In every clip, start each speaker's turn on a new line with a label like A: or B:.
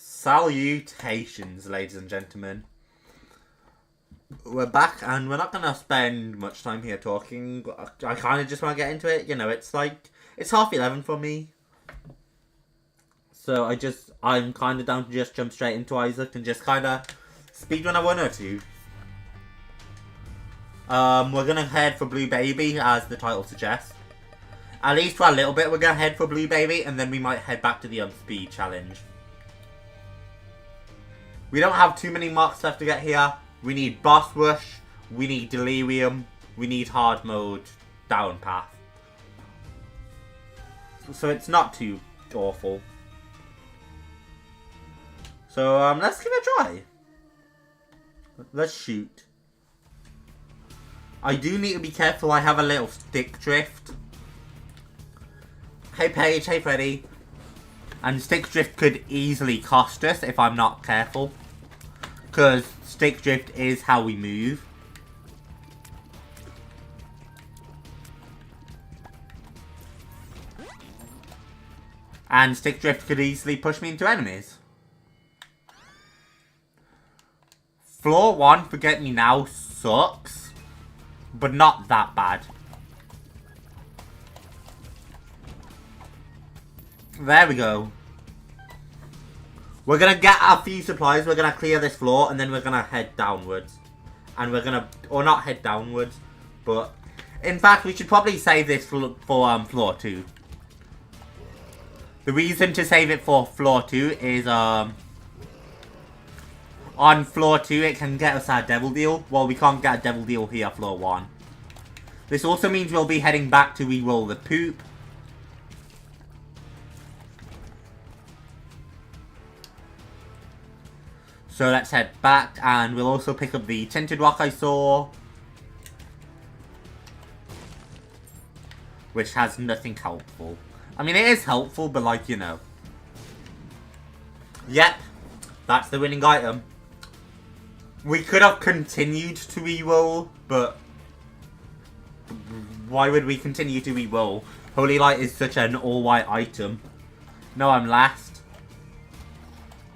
A: Salutations, ladies and gentlemen. We're back, and we're not going to spend much time here talking. I kind of just want to get into it. You know, it's like, it's 11:30 for me. So I'm kind of down to just jump straight into Isaac and just kind of speedrun a 1 or 2. We're going to head for Blue Baby, as the title suggests. At least for a little bit, we're going to head for Blue Baby, and then we might head back to the speed challenge. We don't have too many marks left to get here. We need Boss Rush, we need Delirium, we need Hard Mode, Down Path. So it's not too awful. So let's give it a try. Let's shoot. I do need to be careful, I have a little stick drift. Hey Paige, hey Freddy. And stick drift could easily cost us if I'm not careful. Because stick drift is how we move. And stick drift could easily push me into enemies. Floor 1, Forget Me Now, sucks. But not that bad. There we go. We're going to get a few supplies, we're going to clear this floor, and then we're going to head downwards. And we're going to, or not head downwards, but in fact we should probably save this for floor 2. The reason to save it for floor 2 is, on floor 2 it can get us our devil deal. Well, we can't get a devil deal here, floor 1. This also means we'll be heading back to re-roll the poop. So let's head back, and we'll also pick up the tinted rock I saw. Which has nothing helpful. I mean, it is helpful, but like, you know. Yep, that's the winning item. We could have continued to re-roll, but why would we continue to re-roll? Holy Light is such an all-white item. No, I'm last.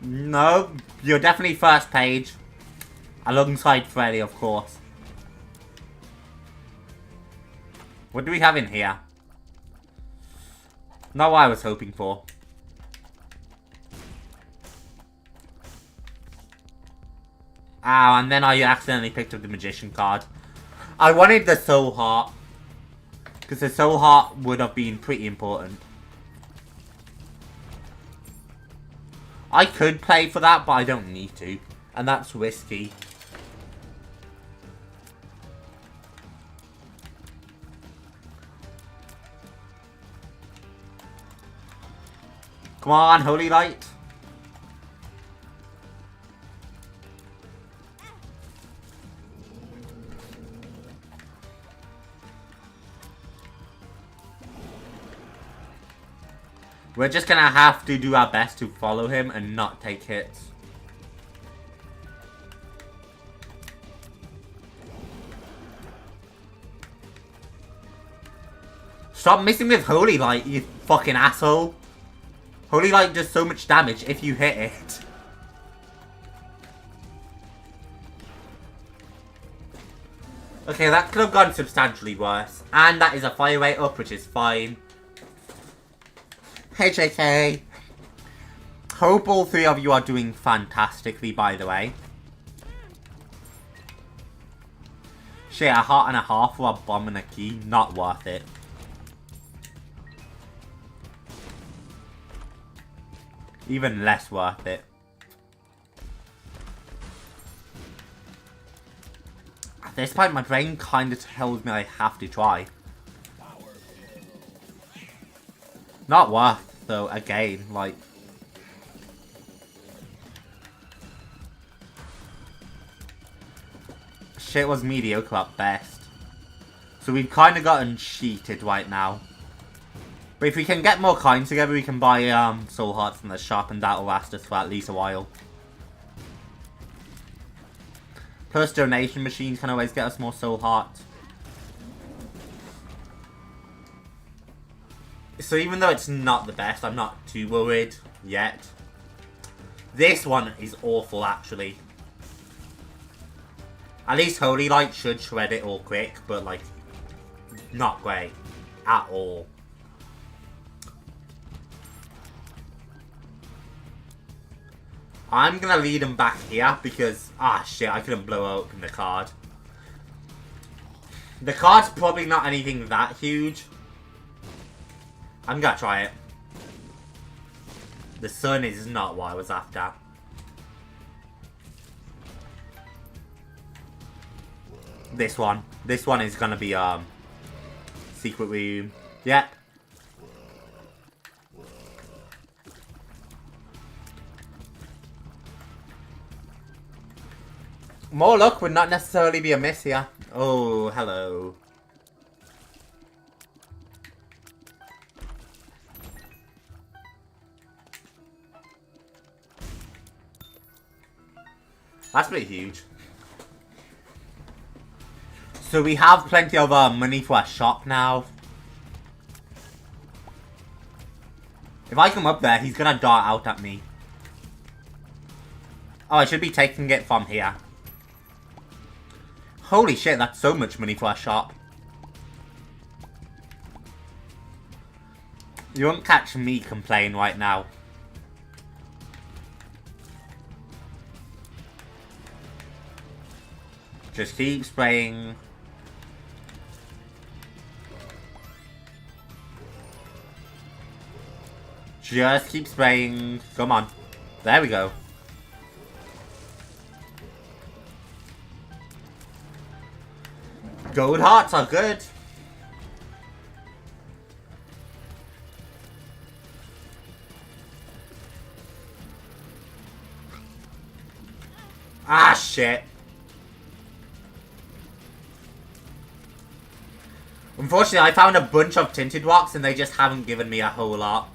A: No, you're definitely first, Paige. Alongside Freddy, of course. What do we have in here? Not what I was hoping for. Ow, and then I accidentally picked up the Magician card. I wanted the Soul Heart. Because the Soul Heart would have been pretty important. I could play for that, but I don't need to. And that's risky. Come on, Holy Light. We're just gonna have to do our best to follow him and not take hits. Stop missing with Holy Light, you fucking asshole. Holy Light does so much damage if you hit it. Okay, that could have gone substantially worse. And that is a fire rate up, which is fine. Hey JK. Hope all 3 of you are doing fantastically, by the way. Shit, a heart and a half for a bomb and a key. Not worth it. Even less worth it. At this point, my brain kind of tells me I have to try. Not worth, though, again, like... Shit was mediocre at best. So we've kind of gotten cheated right now. But if we can get more coins together, we can buy soul hearts from the shop, and that'll last us for at least a while. Plus donation machines can always get us more soul hearts. So even though it's not the best, I'm not too worried yet. This one is awful, actually. At least Holy Light should shred it all quick, but, like, not great. At all. I'm gonna lead him back here because, shit, I couldn't blow open the card. The card's probably not anything that huge. I'm gonna try it. The sun is not what I was after. This one. This one is gonna be, secret room. Yep. More luck would not necessarily be a miss here. Oh, hello. That's pretty huge. So we have plenty of money for a shop now. If I come up there, he's gonna dart out at me. Oh, I should be taking it from here. Holy shit, that's so much money for a shop. You won't catch me complain right now. Just keep spraying. Just keep spraying. Come on. There we go. Gold hearts are good. Ah, shit. Unfortunately, I found a bunch of tinted rocks and they just haven't given me a whole lot.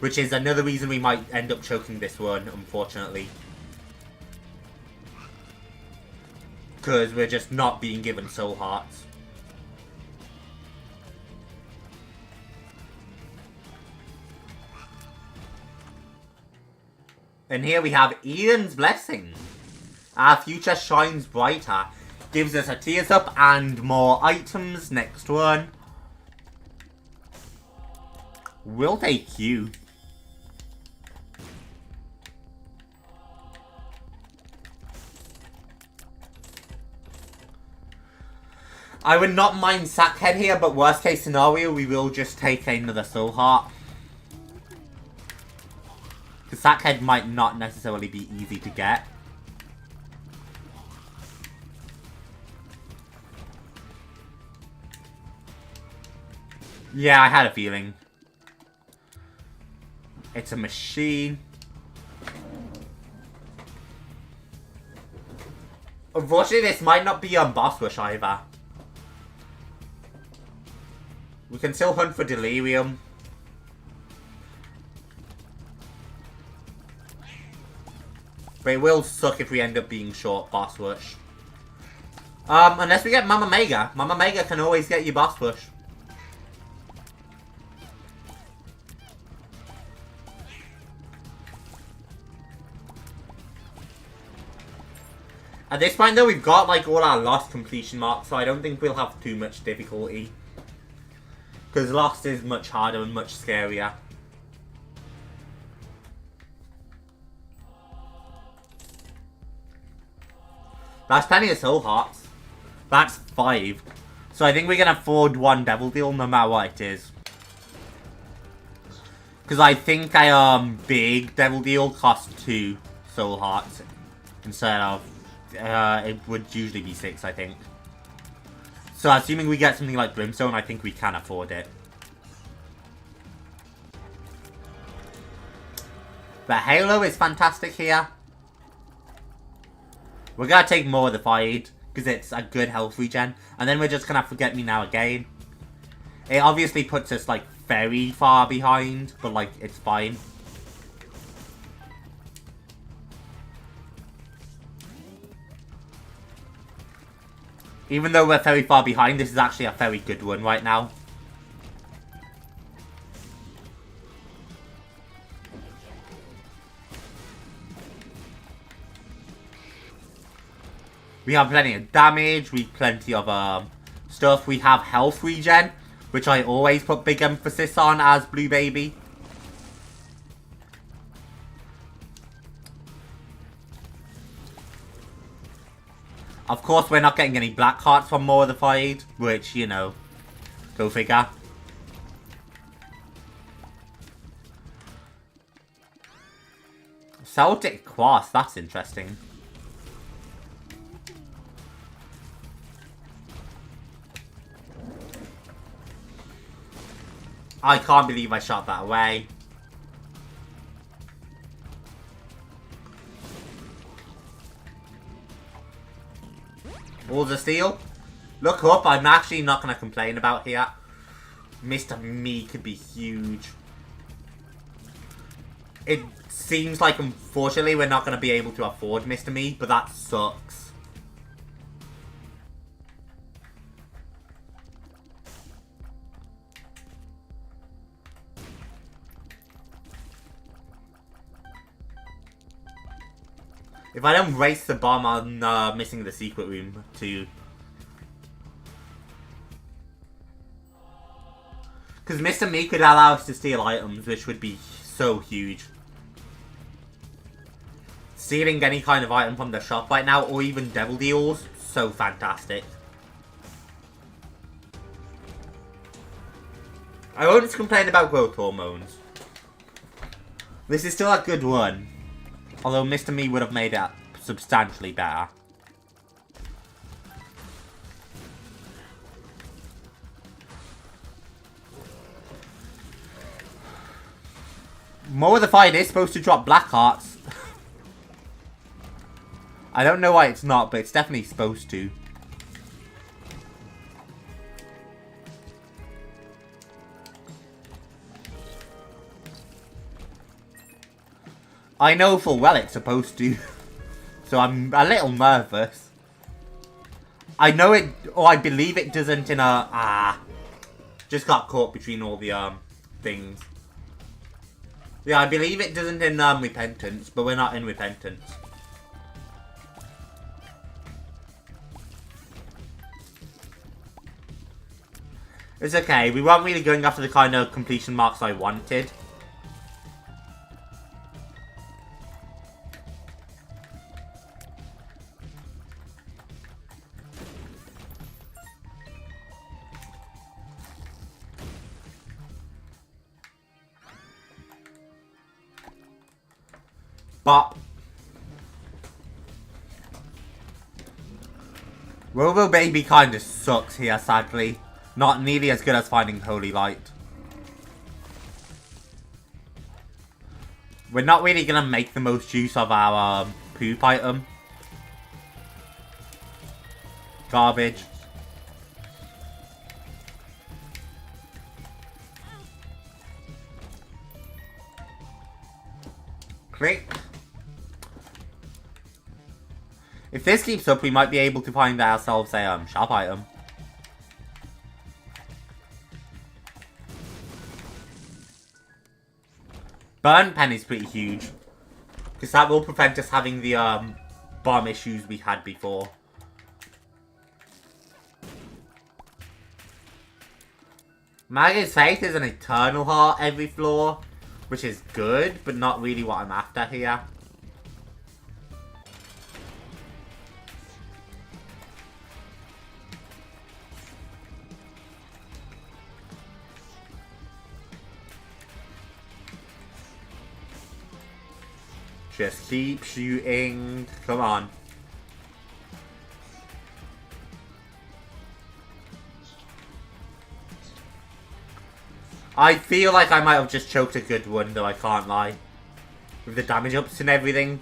A: Which is another reason we might end up choking this one, unfortunately. Because we're just not being given soul hearts. And here we have Ian's Blessing. Our future shines brighter. Gives us a tears up and more items. Next one. We'll take you. I would not mind Sackhead here, but worst case scenario, we will just take another soul heart. Because Sackhead might not necessarily be easy to get. Yeah, I had a feeling. It's a machine. Unfortunately, this might not be on boss rush either. We can still hunt for Delirium. But it will suck if we end up being short boss rush. Unless we get Mama Mega. Mama Mega can always get you boss rush. At this point though, we've got like all our Lost completion marks, so I don't think we'll have too much difficulty. Because Lost is much harder and much scarier. That's plenty of soul hearts. That's 5. So I think we can afford 1 devil deal no matter what it is. Because I think a big devil deal costs 2 soul hearts instead of it would usually be 6, I think. So assuming we get something like Brimstone, I think we can afford it. The Halo is fantastic here. We're gonna take more of the fight because it's a good health regen, and then we're just gonna Forget Me Now again. It obviously puts us like very far behind, but like it's fine. Even though we're very far behind, this is actually a very good one right now. We have plenty of damage, we have plenty of stuff. We have health regen, which I always put big emphasis on as Blue Baby. Of course, we're not getting any black hearts from More of the Fight, which, you know, go figure. Celtic Cross, that's interesting. I can't believe I shot that away. Walls of Steel. Look up, I'm actually not going to complain about here. Mr. Me could be huge. It seems like, unfortunately, we're not going to be able to afford Mr. Me, but that sucks. If I don't race the bomb, I'm missing the secret room too. Because Mr. Me could allow us to steal items, which would be so huge. Stealing any kind of item from the shop right now, or even devil deals, so fantastic. I won't complain about growth hormones. This is still a good one. Although Mr. Me would have made it substantially better. More of the Fight is supposed to drop black hearts. I don't know why it's not, but it's definitely supposed to. I know full well it's supposed to. So I'm a little nervous. I know it, or I believe it doesn't in a... just got caught between all the things. Yeah, I believe it doesn't in Repentance, but we're not in Repentance. It's okay, we weren't really going after the kind of completion marks I wanted. Bop. Robo Baby kinda sucks here, sadly. Not nearly as good as finding Holy Light. We're not really gonna make the most use of our poop item. Garbage. Click. If this keeps up, we might be able to find ourselves a shop item. Burn Pen is pretty huge. Because that will prevent us having the bomb issues we had before. Maggie's Faith is an eternal heart every floor. Which is good, but not really what I'm after here. Just keep shooting. Come on. I feel like I might have just choked a good one, though I can't lie. With the damage ups and everything.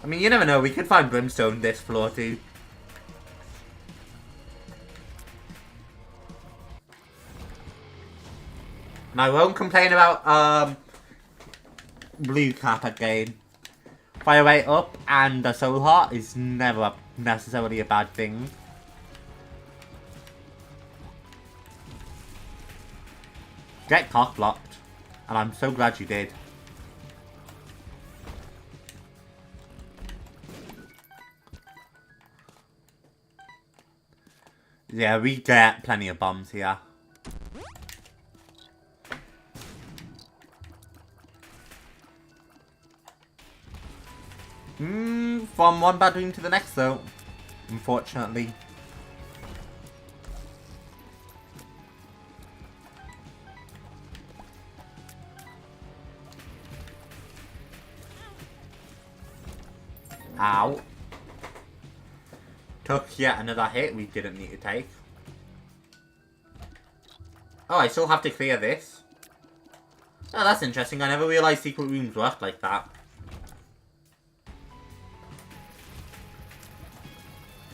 A: I mean, you never know. We could find Brimstone this floor, too. And I won't complain about, Blue Cap again. Fire rate up and a Soul Heart is never necessarily a bad thing. Get cock blocked. And I'm so glad you did. Yeah, we get plenty of bombs here. From one bedroom to the next though, unfortunately. Ow. Took yet another hit we didn't need to take. Oh, I still have to clear this. Oh, that's interesting. I never realised secret rooms worked like that.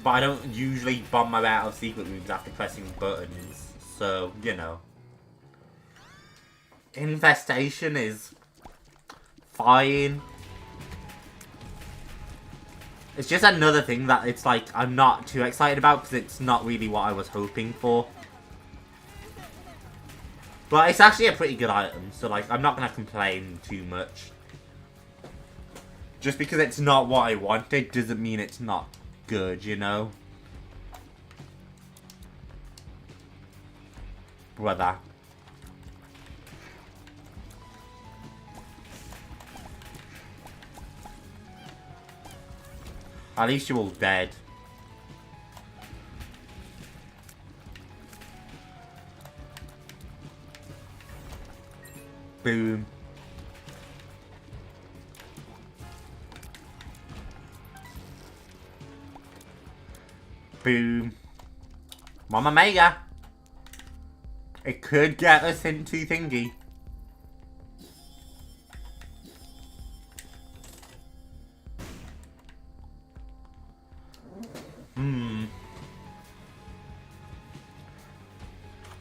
A: But I don't usually bomb my way out of secret rooms after pressing buttons. So, you know. Infestation is fine. It's just another thing that it's like I'm not too excited about because it's not really what I was hoping for. But it's actually a pretty good item, so like I'm not going to complain too much. Just because it's not what I wanted doesn't mean it's not good, you know? Brother. At least you're all dead. Boom. Boom. Mama Mega. It could get us into thingy.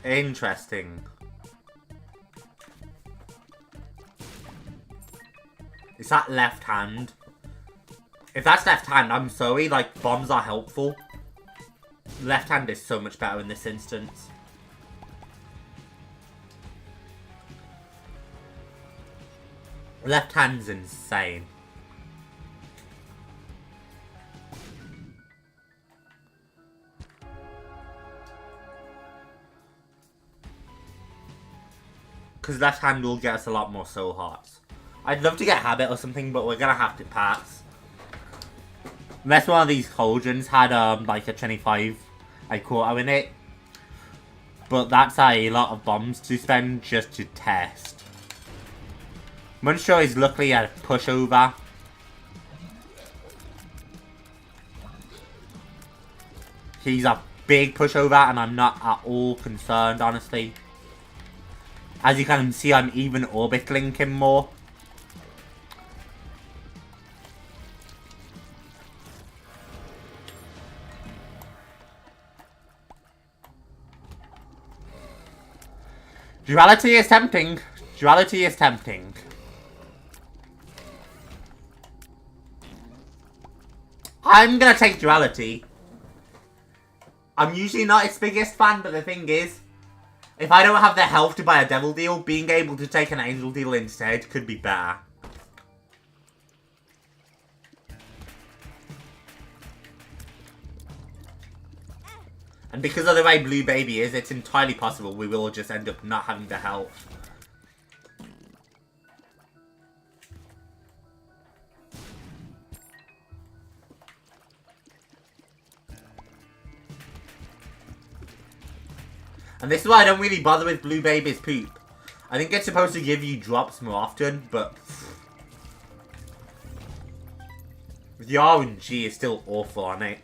A: Interesting. Is that left hand? If that's left hand, I'm sorry, like, bombs are helpful. Left hand is so much better in this instance. Left hand's insane. Because left hand will get us a lot more soul hearts. I'd love to get habit or something, but we're gonna have to pass. Unless one of these cauldrons had like a 25 quota in it. But that's a lot of bombs to spend just to test. Muncho is luckily a pushover. He's a big pushover and I'm not at all concerned, honestly. As you can see, I'm even orbitaling him more. Duality is tempting. Duality is tempting. I'm gonna take duality. I'm usually not its biggest fan, but the thing is, if I don't have the health to buy a devil deal, being able to take an angel deal instead could be better. And because of the way Blue Baby is, it's entirely possible we will just end up not having the health. And this is why I don't really bother with Blue Baby's poop. I think it's supposed to give you drops more often, but the RNG is still awful on it.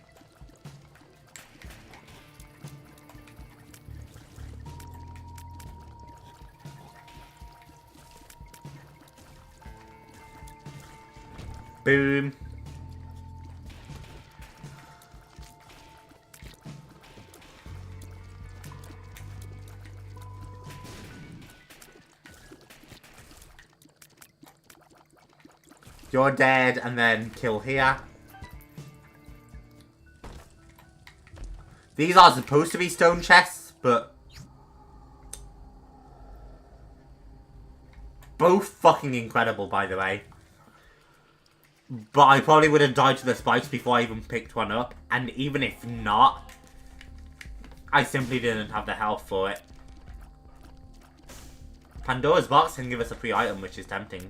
A: Boom. You're dead, and then kill here. These are supposed to be stone chests, but both fucking incredible, by the way. But I probably would have died to the spikes before I even picked one up, and even if not, I simply didn't have the health for it. Pandora's box can give us a free item, which is tempting.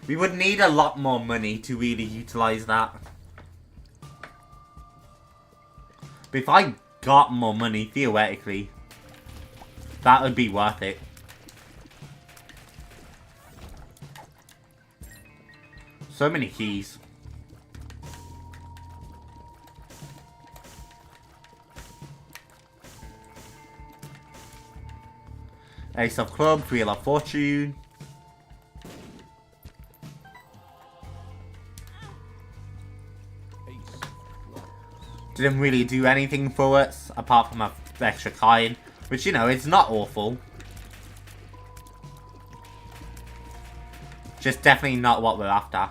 A: We would need a lot more money to really utilize that. But if I got more money, theoretically, that would be worth it. So many keys. Ace of Clubs, Wheel of Fortune. Didn't really do anything for us, apart from an extra kind. Which, you know, it's not awful. Just definitely not what we're after.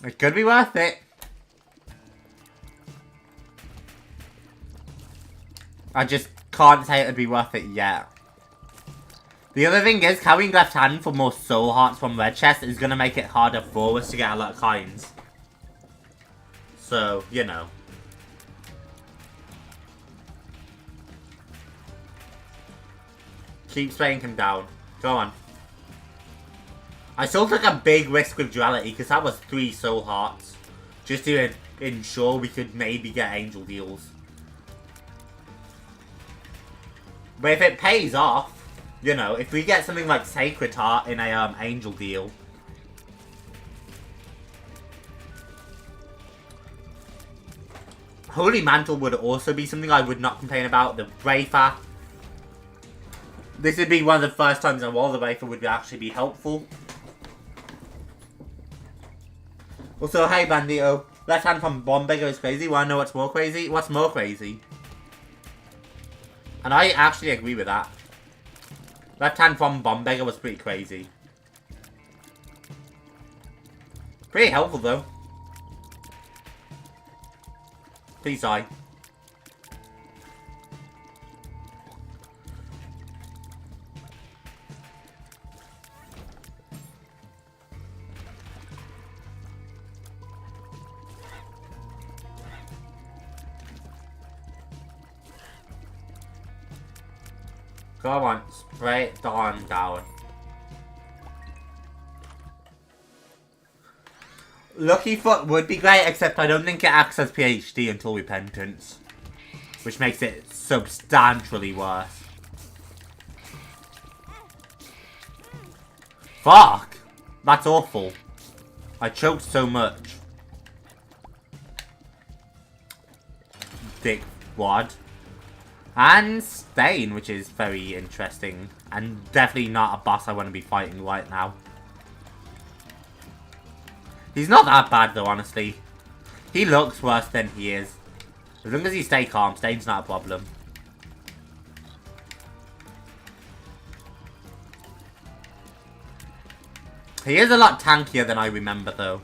A: It could be worth it. I just can't say it'd be worth it yet. The other thing is, carrying left hand for more soul hearts from red chest is going to make it harder for us to get a lot of kinds. So, you know. Keep spraying him down. Go on. I still took a big risk with duality because that was 3 soul hearts. Just to ensure we could maybe get angel deals. But if it pays off, you know, if we get something like Sacred Heart in a angel deal. Holy Mantle would also be something I would not complain about. The Brafer. This would be one of the first times in a while the Brafer would actually be helpful. Also, hey Bandito, left hand from Bombbeggar is crazy. Wanna know what's more crazy? What's more crazy? And I actually agree with that. Left hand from Bombbeggar was pretty crazy. Pretty helpful though. Please die. Come on, spray it down. Lucky Foot would be great, except I don't think it acts as PhD until Repentance. Which makes it substantially worse. Fuck! That's awful. I choked so much. Dick wad. And Stain, which is very interesting. And definitely not a boss I want to be fighting right now. He's not that bad though, honestly. He looks worse than he is. As long as he stays calm, Stain's not a problem. He is a lot tankier than I remember though.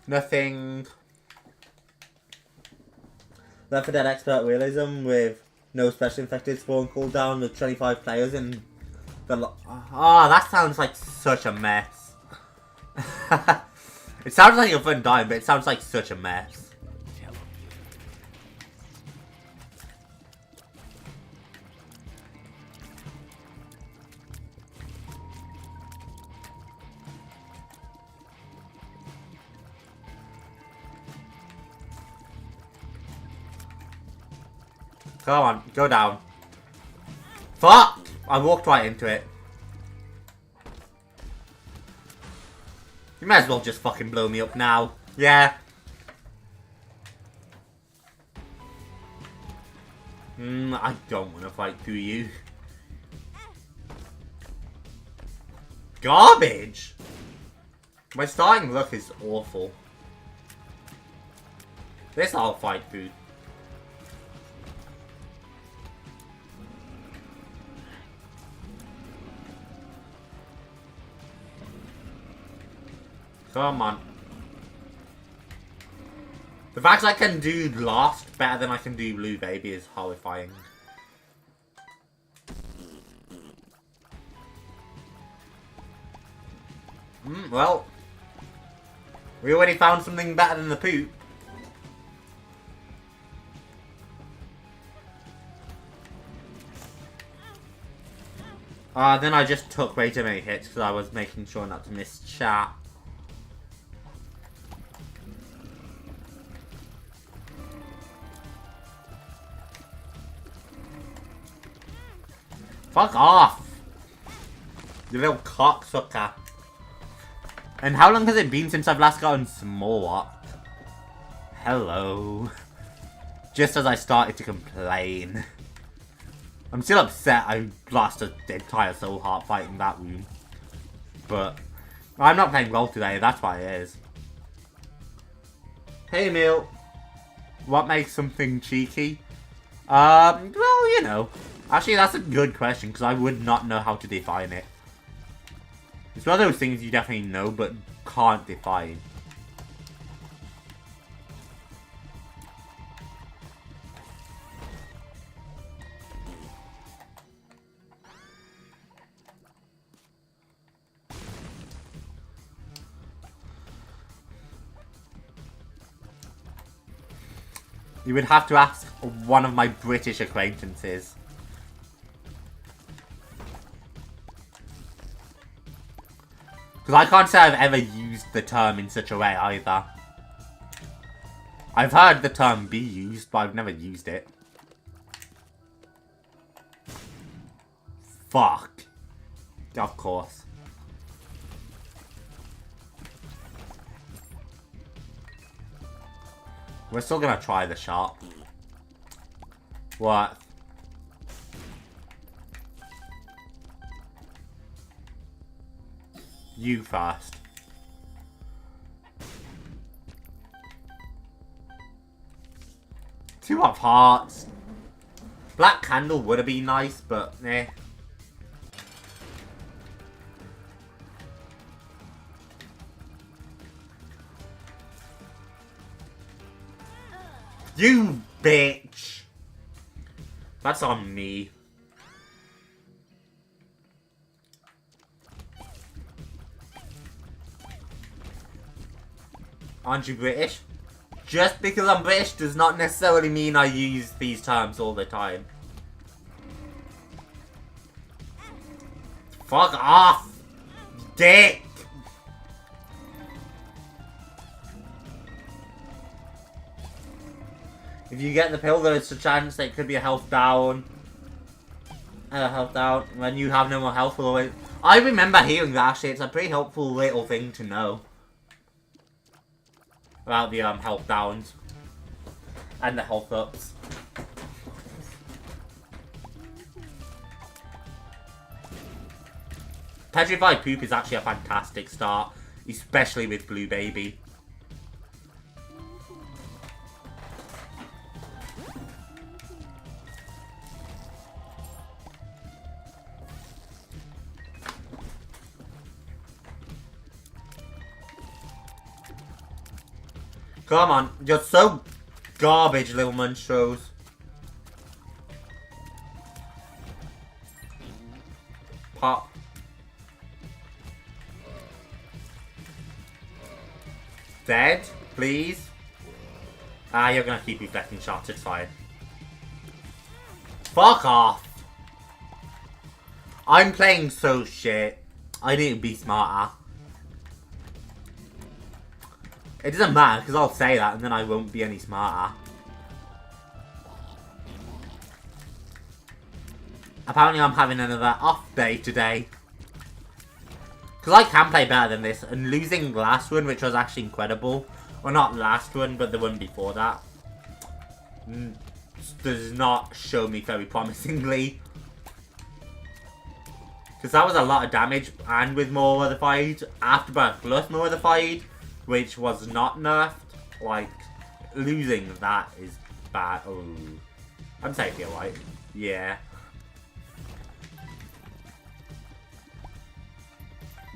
A: Nothing. Left 4 Dead Expert Realism with no special infected spawn cooldown with 25 players in the that sounds like such a mess. It sounds like a fun time, but it sounds like such a mess. Come on, go down. Fuck! I walked right into it. You may as well just fucking blow me up now. Yeah. I don't want to fight through you. Garbage! My starting look is awful. This I'll fight through. Come on. The fact I can do Lost better than I can do Blue Baby is horrifying. Well. We already found something better than the poop. Then I just took way too many hits because I was making sure not to miss chat. Fuck off! You little cocksucker. And how long has it been since I've last gotten small? Hello. Just as I started to complain. I'm still upset I lost an entire soul heart fighting that room. But I'm not playing well today, that's why it is. Hey Emil. What makes something cheeky? Well, you know. Actually, that's a good question, because I would not know how to define it. It's one of those things you definitely know, but can't define. You would have to ask one of my British acquaintances. Because I can't say I've ever used the term in such a way either. I've heard the term be used, but I've never used it. Fuck. Of course. We're still gonna try the shop. What? You first. Two of hearts. Black candle would have been nice, but eh. You bitch! That's on me. Aren't you British? Just because I'm British does not necessarily mean I use these terms all the time. Fuck off! Dick! If you get the pill, there's a chance that it could be a health down. When you have no more health, always. I remember hearing that actually. It's a pretty helpful little thing to know about the health downs and the health ups. Petrified Poop is actually a fantastic start, especially with Blue Baby. Come on, you're so garbage, little monstros. Pop. Dead, please. Ah, you're gonna keep reflecting shots, it's fine. Fuck off. I'm playing so shit. I need to be smarter. It doesn't matter, because I'll say that and then I won't be any smarter. Apparently I'm having another off day today. Because I can play better than this, and losing last one, which was actually incredible. Well, not last one, but the one before that. Does not show me very promisingly. Because that was a lot of damage, and with more modified, Afterbirth plus more modified, which was not nerfed. Like, losing that is bad. Oh, I'm safe here, right? Yeah.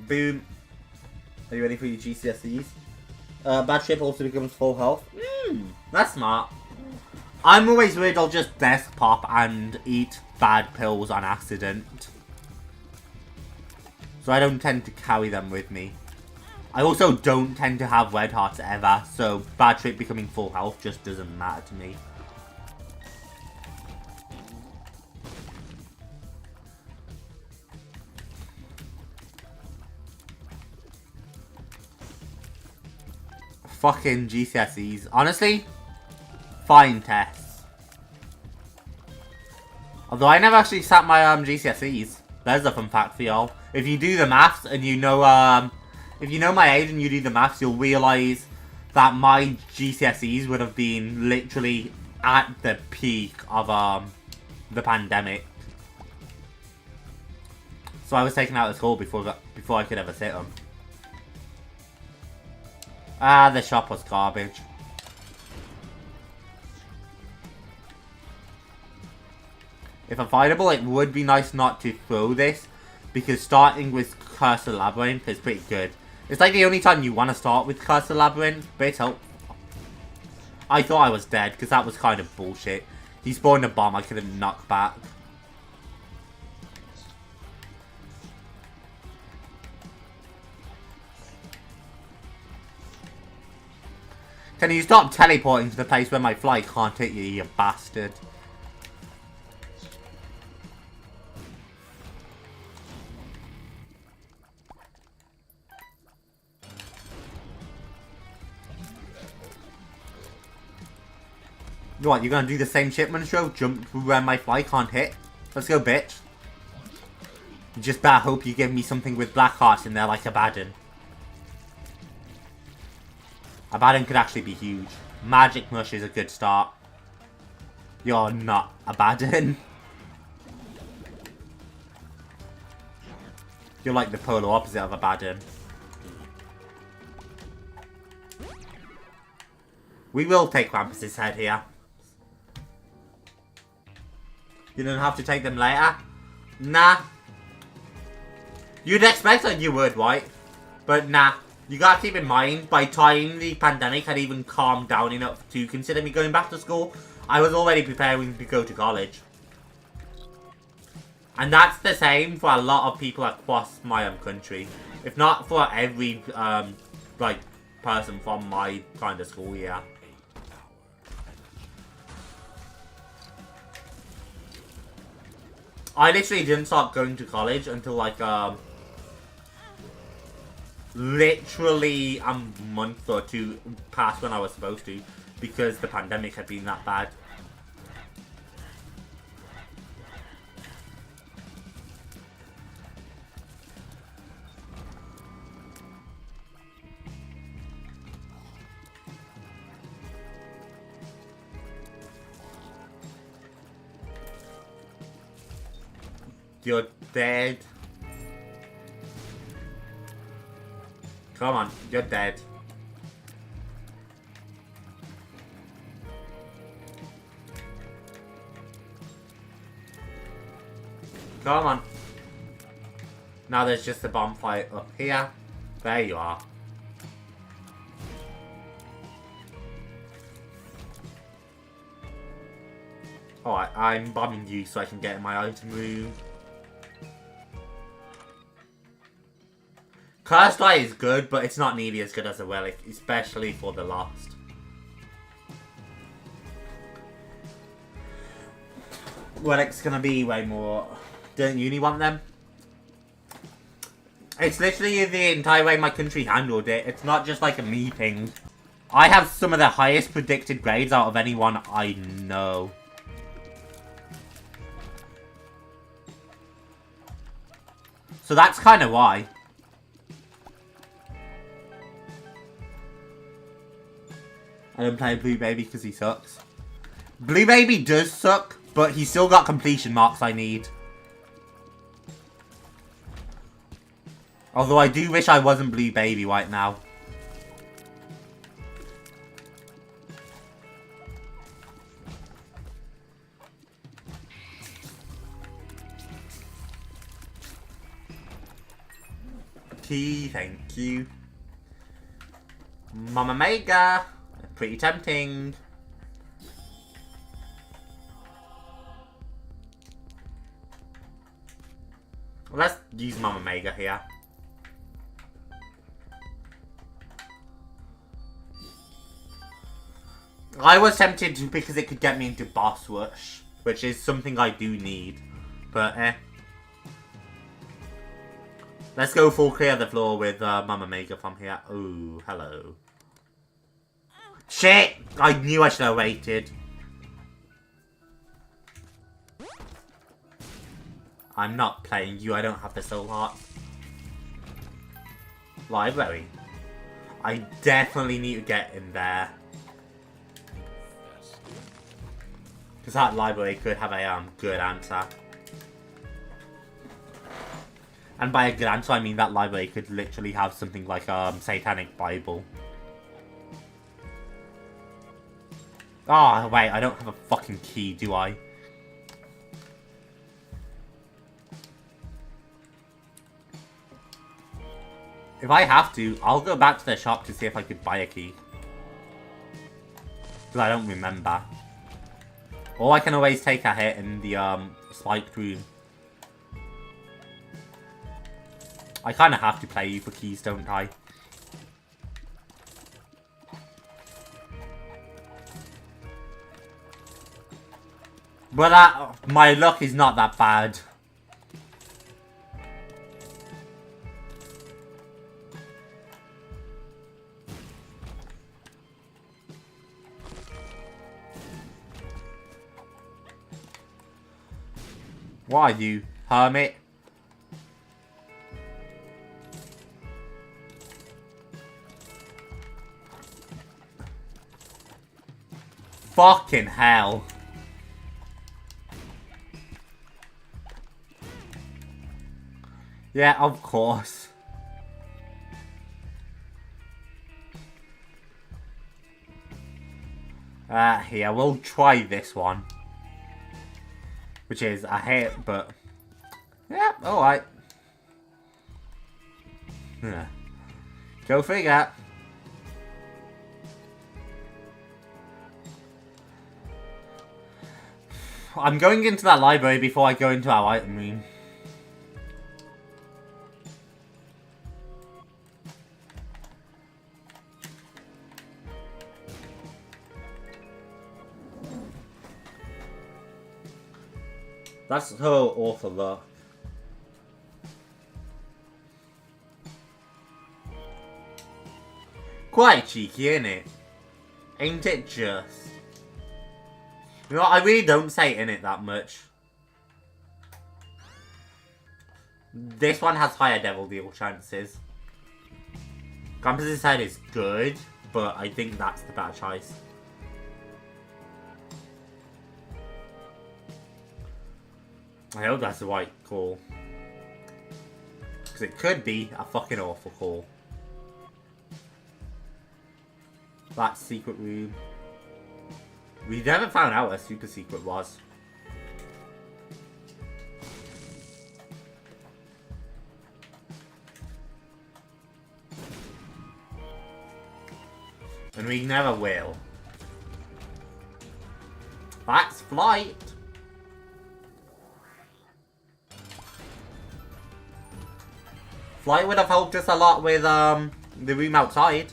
A: Boom. Are you ready for your GCSEs? Bad trip also becomes full health. That's smart. I'm always worried I'll just desk pop and eat bad pills on accident. So I don't tend to carry them with me. I also don't tend to have red hearts ever, so bad trip becoming full health just doesn't matter to me. Fucking GCSEs. Honestly, fine tests. Although I never actually sat my GCSEs. There's a fun fact for y'all. If you do the maths and you know if you know my age and you do the maths, you'll realise that my GCSEs would have been literally at the peak of the pandemic. So I was taken out of school before I could ever sit them. Ah, the shop was garbage. If avoidable, it would be nice not to throw this, because starting with Cursor Labyrinth is pretty good. It's like the only time you want to start with Cursor Labyrinth, but I thought I was dead, because that was kind of bullshit. He spawned a bomb I couldn't knock back. Can you stop teleporting to the place where my fly can't hit you, you bastard? What, you're gonna do the same shit, Monstro? Jump where my fly can't hit? Let's go, bitch. You just better hope you give me something with black hearts in there like Abaddon. Abaddon could actually be huge. Magic Mush is a good start. You're not Abaddon. You're like the polar opposite of Abaddon. We will take Krampus's head here. You don't have to take them later? Nah. You'd expect that you would, right? But nah. You gotta keep in mind, by the time the pandemic had even calmed down enough to consider me going back to school, I was already preparing to go to college. And that's the same for a lot of people across my country. If not for every, like, person from my kind of school year. I literally didn't start going to college until, like, literally a month or two past when I was supposed to, because the pandemic had been that bad. You're dead. Come on, you're dead. Come on. Now there's just a bomb fight up here. There you are. Alright, I'm bombing you so I can get in my item room. Cursed Eye is good, but it's not nearly as good as a relic, especially for the Lost. Relic's gonna be way more. Don't uni want them? It's literally the entire way my country handled it. It's not just like a me thing. I have some of the highest predicted grades out of anyone I know. So that's kind of why. I don't play Blue Baby because he sucks. Blue Baby does suck, but he's still got completion marks I need. Although I do wish I wasn't Blue Baby right now. Thank you. Mama Mega! Pretty tempting. Let's use Mama Mega here. I was tempted to because it could get me into Boss Rush, which is something I do need, but Let's go full clear the floor with Mama Mega from here. Oh, hello. Shit! I knew I should have waited. I'm not playing you, I don't have the soul heart. Library. I definitely need to get in there. Because that library could have a good answer. And by a good answer, I mean that library could literally have something like a satanic Bible. Oh, wait, I don't have a fucking key, do I? If I have to, I'll go back to the shop to see if I could buy a key. Because I don't remember. Or I can always take a hit in the spiked room. I kind of have to play you for keys, don't I? But my luck is not that bad. What are you, hermit? Fucking hell. Yeah, of course. Here, we'll try this one. Which is a hit, but... yeah, alright. Go figure. I'm going into that library before I go into our item room. That's so awful luck. Quite cheeky, innit? Ain't it just? You know, I really don't say in it that much. This one has higher devil deal chances. Campus's head is good, but I think that's the better choice. I hope that's the right call. Because it could be a fucking awful call. That secret room. We never found out what a super secret was. And we never will. That's flight. Flight would have helped us a lot with the room outside.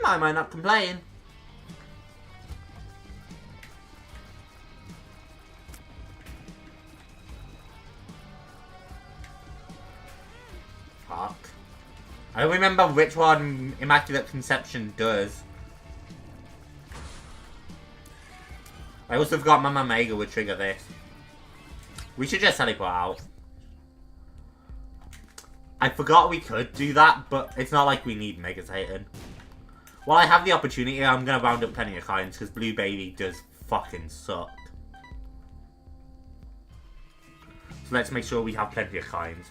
A: I might not complain. Fuck. I don't remember which one Immaculate Conception does. I also forgot Mama Mega would trigger this. We should just teleport out. I forgot we could do that, but it's not like we need Mega Satan. While I have the opportunity, I'm going to round up plenty of coins, because Blue Baby does fucking suck. So let's make sure we have plenty of coins.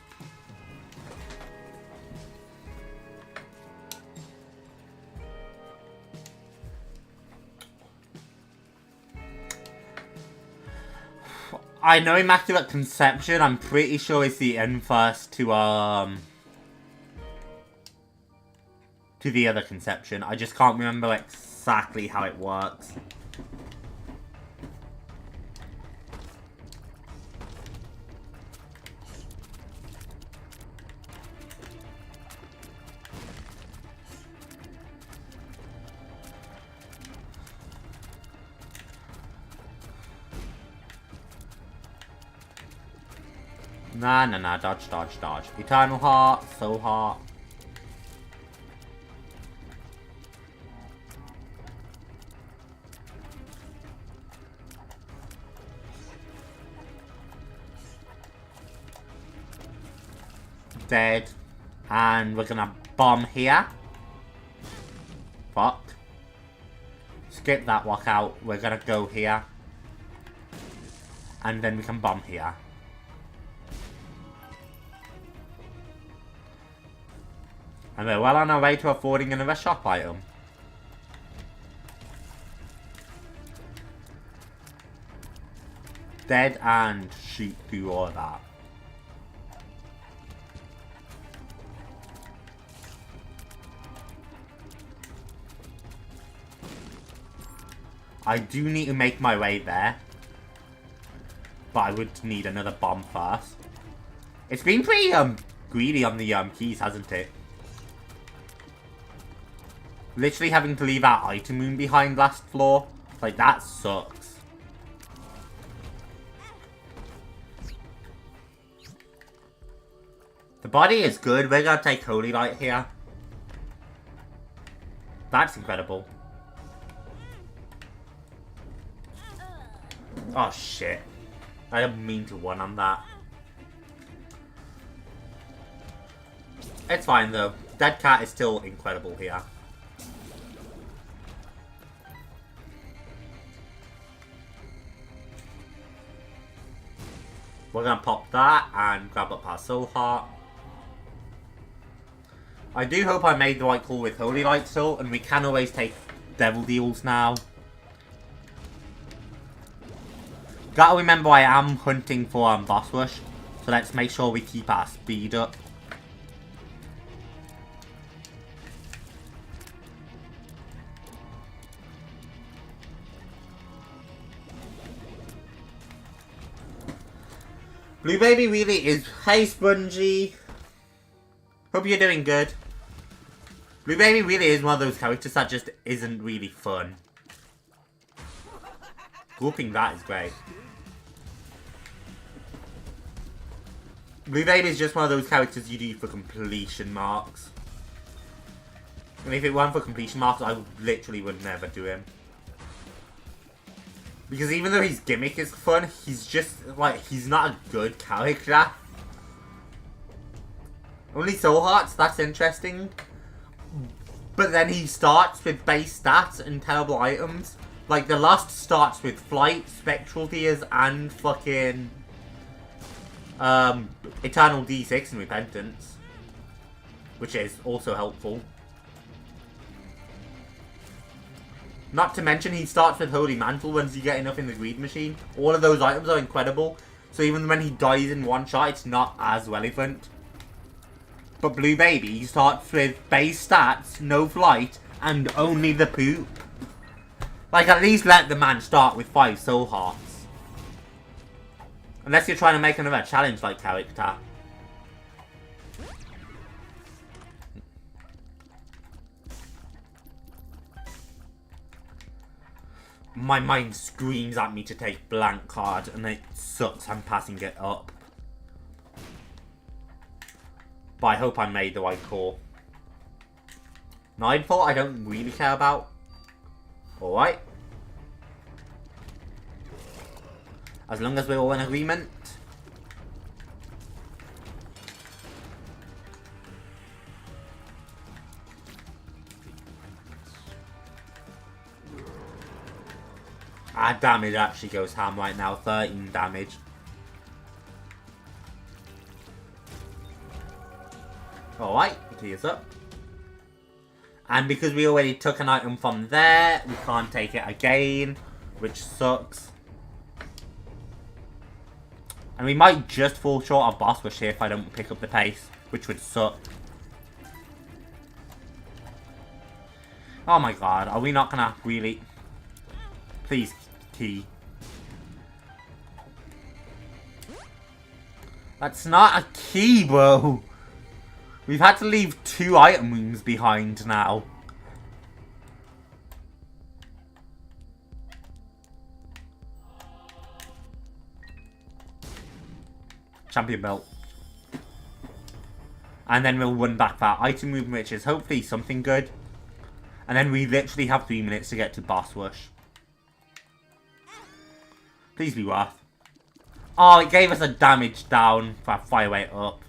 A: I know Immaculate Conception. I'm pretty sure it's the inverse to the other conception. I just can't remember exactly how it works. Nah, dodge. Eternal Heart, Soul Heart. Dead. And we're gonna bomb here. Fuck. Skip that walkout. We're gonna go here. And then we can bomb here. And we're well on our way to affording another shop item. Dead and shoot through all of that. I do need to make my way there. But I would need another bomb first. It's been pretty greedy on the keys, hasn't it? Literally having to leave our item room behind last floor. Like, that sucks. The body is good. We're gonna take Holy Light here. That's incredible. Oh, shit. I didn't mean to one on that. It's fine, though. Dead Cat is still incredible here. We're gonna pop that and grab up our Soul Heart. I do hope I made the right call with Holy Light still, and we can always take Devil Deals now. Gotta remember I am hunting for Boss Rush, so let's make sure we keep our speed up. Blue Baby really is... Hey, Spongy! Hope you're doing good. Blue Baby really is one of those characters that just isn't really fun. Grouping that is great. Blue Baby is just one of those characters you do for completion marks. And if it weren't for completion marks, I literally would never do him. Because even though his gimmick is fun, he's just, like, he's not a good character. Only Soul Hearts, that's interesting. But then he starts with base stats and terrible items. Like, the last starts with Flight, Spectral Tears, and fucking... Eternal D6 and Repentance. Which is also helpful. Not to mention, he starts with Holy Mantle once you get enough in the Greed Machine. All of those items are incredible. So even when he dies in one shot, it's not as relevant. But Blue Baby starts with base stats, no flight, and only the poop. Like, at least let the man start with 5 Soul Hearts. Unless you're trying to make another challenge-like character. My mind screams at me to take blank card, and it sucks I'm passing it up. But I hope I made the right call. Nightfall I don't really care about. Alright. As long as we're all in agreement. Our damage actually goes ham right now. 13 damage. Alright, tears up. And because we already took an item from there, we can't take it again, which sucks. And we might just fall short of boss rush here if I don't pick up the pace, which would suck. Oh my god, are we not gonna really... Please, key. That's not a key, bro! We've had to leave 2 item rooms behind now. Champion belt. And then we'll run back that item room, which is hopefully something good. And then we literally have 3 minutes to get to boss rush. Please be worth. Oh, it gave us a damage down for our fire rate up.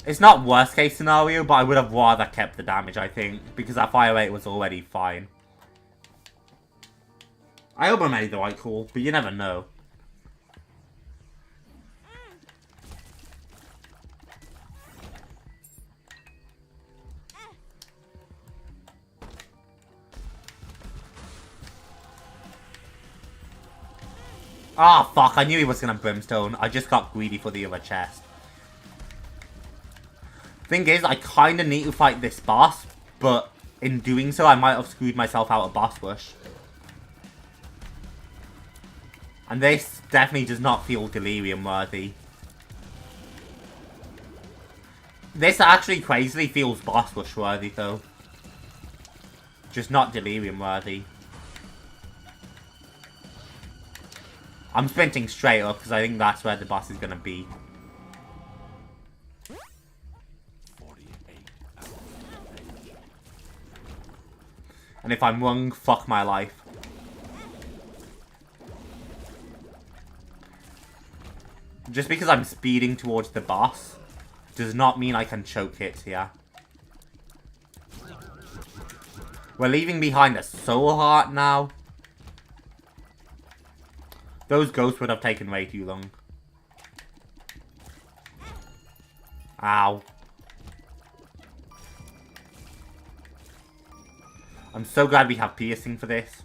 A: It's not worst case scenario, but I would have rather kept the damage, I think. Because our fire rate was already fine. I hope I made the right call, but you never know. Ah, oh, fuck, I knew he was gonna brimstone. I just got greedy for the other chest. Thing is, I kinda need to fight this boss, but in doing so, I might have screwed myself out of boss rush. And this definitely does not feel delirium worthy. This actually crazily feels boss rush worthy though. Just not delirium worthy. I'm sprinting straight up because I think that's where the boss is going to be. And if I'm wrong, fuck my life. Just because I'm speeding towards the boss does not mean I can choke hits here. We're leaving behind a soul heart now. Those ghosts would have taken way too long. Ow. I'm so glad we have piercing for this.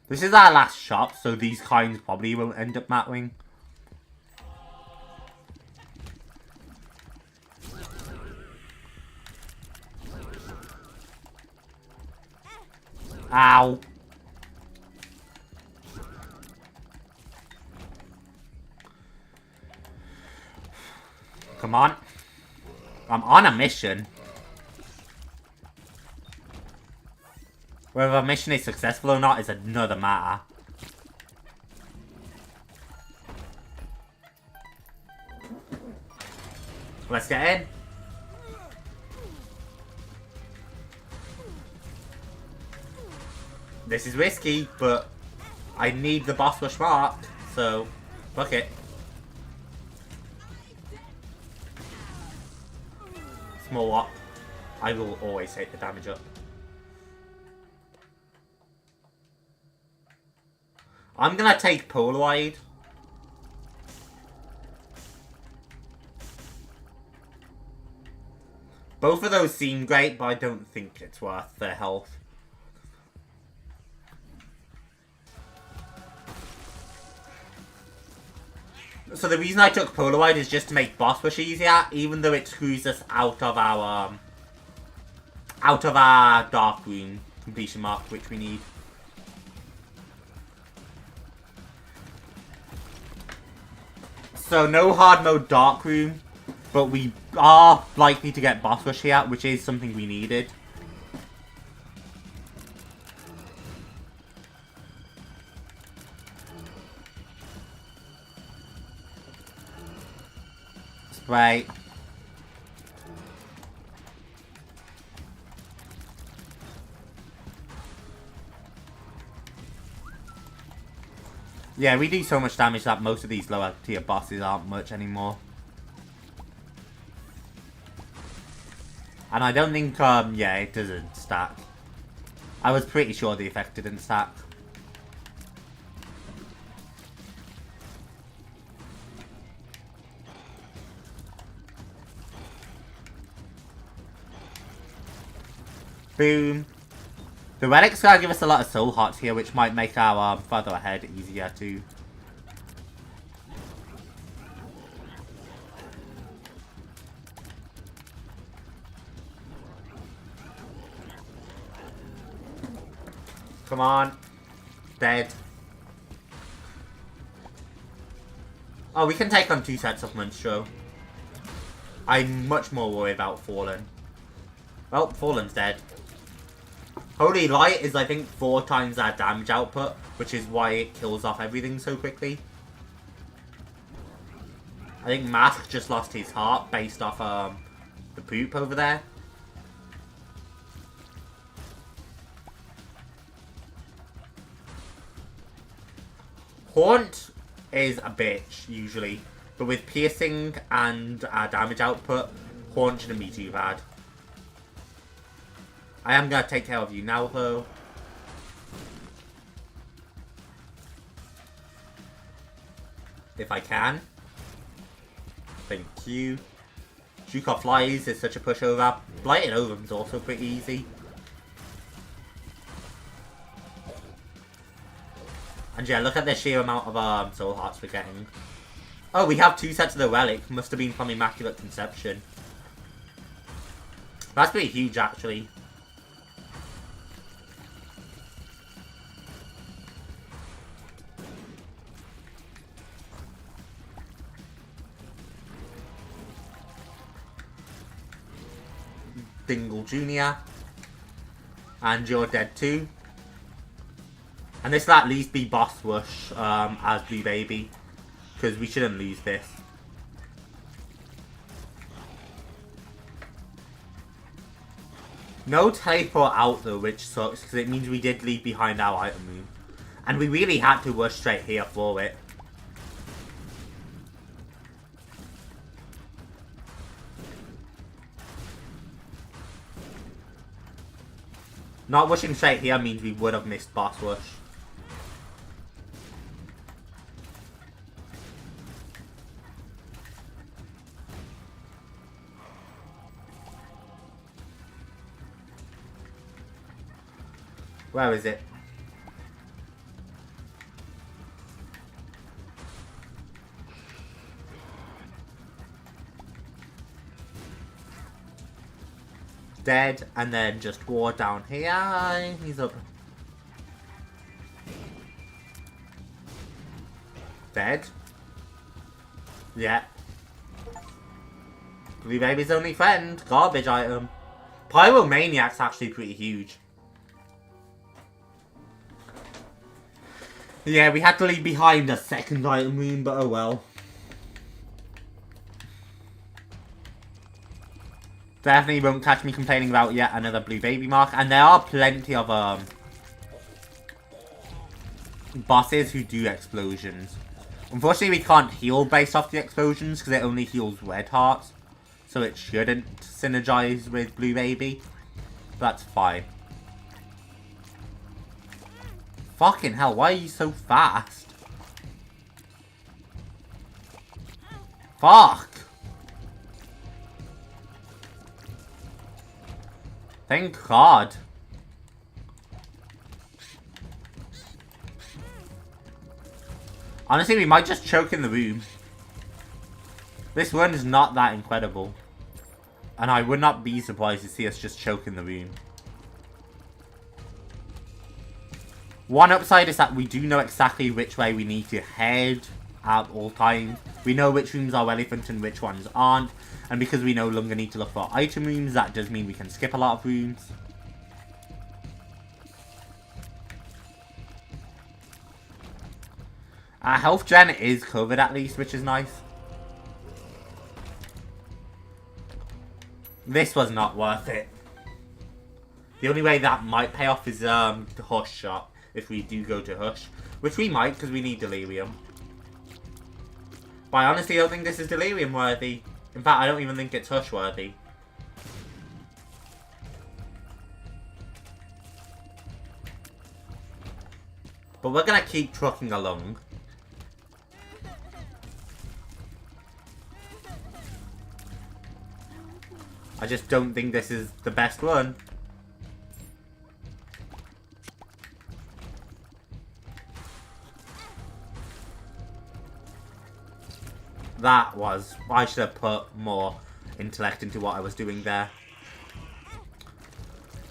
A: This is our last shop, so these kinds probably will end up mattering. Ow. Come on. I'm on a mission. Whether a mission is successful or not is another matter. Let's get in. This is risky, but I need the boss rush mark, so fuck it. Small walk. I will always take the damage up. I'm gonna take Polaroid. Both of those seem great, but I don't think it's worth their health. So the reason I took Polaroid is just to make boss rush easier, even though it screws us out of our dark room completion mark, which we need. So no hard mode dark room, but we are likely to get boss rush here, which is something we needed. Spray. Yeah, we do so much damage that most of these lower tier bosses aren't much anymore. And I don't think, yeah, it doesn't stack. I was pretty sure the effect didn't stack. Boom. The relic's gonna give us a lot of soul hearts here, which might make our further ahead easier too. Come on. Dead. Oh, we can take on 2 sets of Monstro. I'm much more worried about Fallen. Well, Fallen's dead. Holy Light is, I think, 4 times our damage output, which is why it kills off everything so quickly. I think Mask just lost his heart based off the poop over there. Haunt is a bitch, usually. But with piercing and damage output, Haunt shouldn't be too bad. I am going to take care of you now, though. If I can. Thank you. Juke Flies is such a pushover. Blighted Ovum is also pretty easy. And yeah, look at the sheer amount of soul hearts we're getting. Oh, we have 2 sets of the relic. Must have been from Immaculate Conception. That's pretty huge, actually. Dingle Jr. And you're dead too. And this will at least be boss rush as Blue Baby. Because we shouldn't lose this. No teleport out though, which sucks. Because it means we did leave behind our item room. And we really had to rush straight here for it. Not rushing straight here means we would have missed boss rush. Where is it? Dead, and then just war down here. He's up. Dead. Yeah. Blue Baby's only friend. Garbage item. Pyromaniac's actually pretty huge. Yeah, we had to leave behind a second item room, but oh well. Definitely won't catch me complaining about yet another Blue Baby mark. And there are plenty of bosses who do explosions. Unfortunately, we can't heal based off the explosions because it only heals red hearts. So it shouldn't synergize with Blue Baby. That's fine. Fucking hell, why are you so fast? Fuck! Thank God. Honestly, we might just choke in the room. This run is not that incredible. And I would not be surprised to see us just choke in the room. One upside is that we do know exactly which way we need to head at all times. We know which rooms are relevant and which ones aren't. And because we no longer need to look for item rooms, that does mean we can skip a lot of rooms. Our health gen is covered at least, which is nice. This was not worth it. The only way that might pay off is the Hush shop. If we do go to Hush. Which we might, because we need Delirium. But I honestly don't think this is Delirium worthy. In fact, I don't even think it's Hush worthy. But we're going to keep trucking along. I just don't think this is the best one. That was... I should have put more intellect into what I was doing there.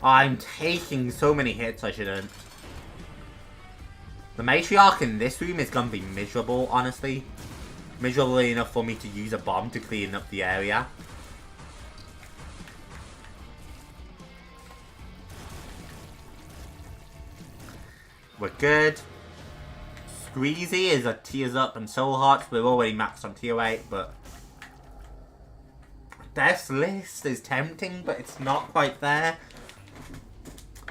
A: I'm taking so many hits I shouldn't. The matriarch in this room is going to be miserable, honestly. Miserable enough for me to use a bomb to clean up the area. We're good. Squeezy is a Tears Up and Soul Hearts. We're already maxed on tier 8, but... Death's List is tempting, but it's not quite there.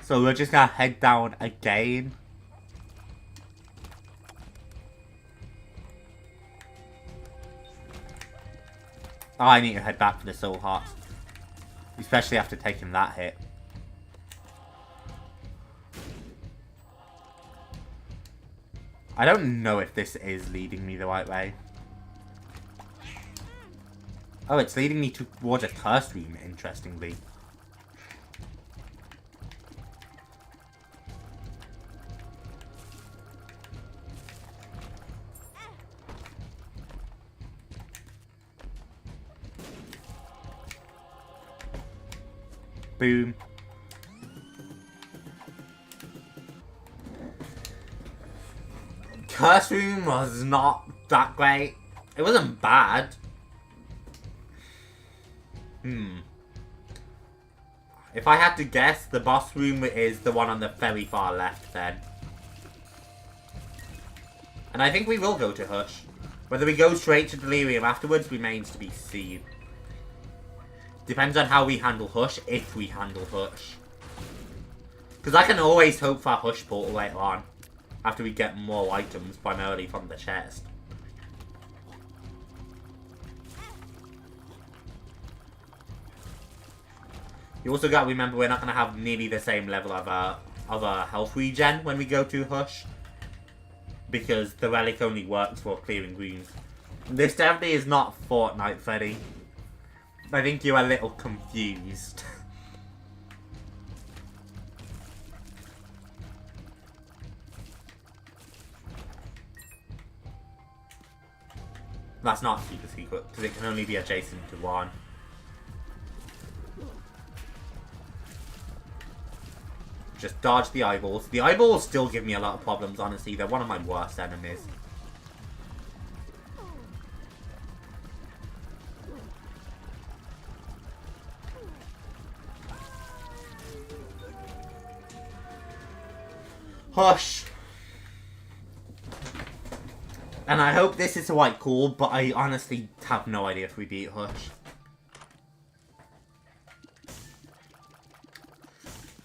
A: So we're just gonna head down again. Oh, I need to head back for the Soul Hearts. Especially after taking that hit. I don't know if this is leading me the right way. Oh, it's leading me towards a curse room, interestingly. Boom. Curse room was not that great. It wasn't bad. If I had to guess, the boss room is the one on the very far left then. And I think we will go to Hush. Whether we go straight to Delirium afterwards remains to be seen. Depends on how we handle Hush, if we handle Hush. Because I can always hope for a Hush portal later on. After we get more items, primarily from the chest. You also got to remember we're not going to have nearly the same level of health regen when we go to Hush. Because the relic only works for clearing rooms. This definitely is not Fortnite, Freddy. I think you're a little confused. That's not super secret, because it can only be adjacent to one. Just dodge the eyeballs. The eyeballs still give me a lot of problems, honestly. They're one of my worst enemies. Hush! And I hope this is the right call, but I honestly have no idea if we beat Hush.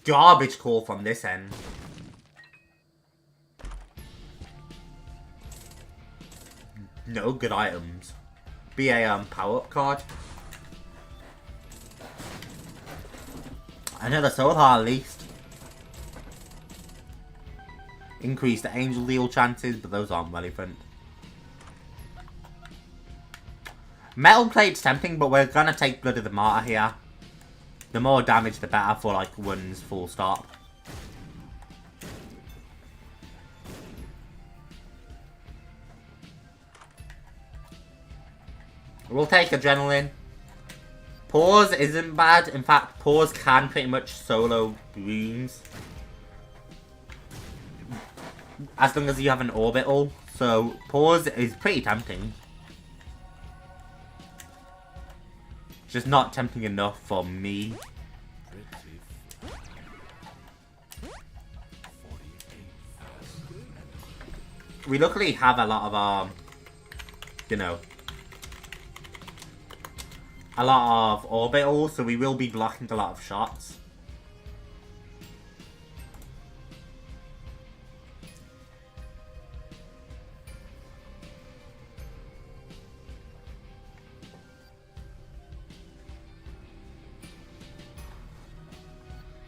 A: Garbage call from this end. No good items. Be a power-up card. Another soul heart at least. Increase the angel deal chances, but those aren't relevant. Metal plate's tempting, but we're gonna take Blood of the Martyr here. The more damage, the better for like runs full stop. We'll take Adrenaline. Pause isn't bad. In fact, Pause can pretty much solo rooms. As long as you have an orbital. So, Pause is pretty tempting. Just not tempting enough for me. We luckily have a lot of, you know, a lot of orbitals, so we will be blocking a lot of shots.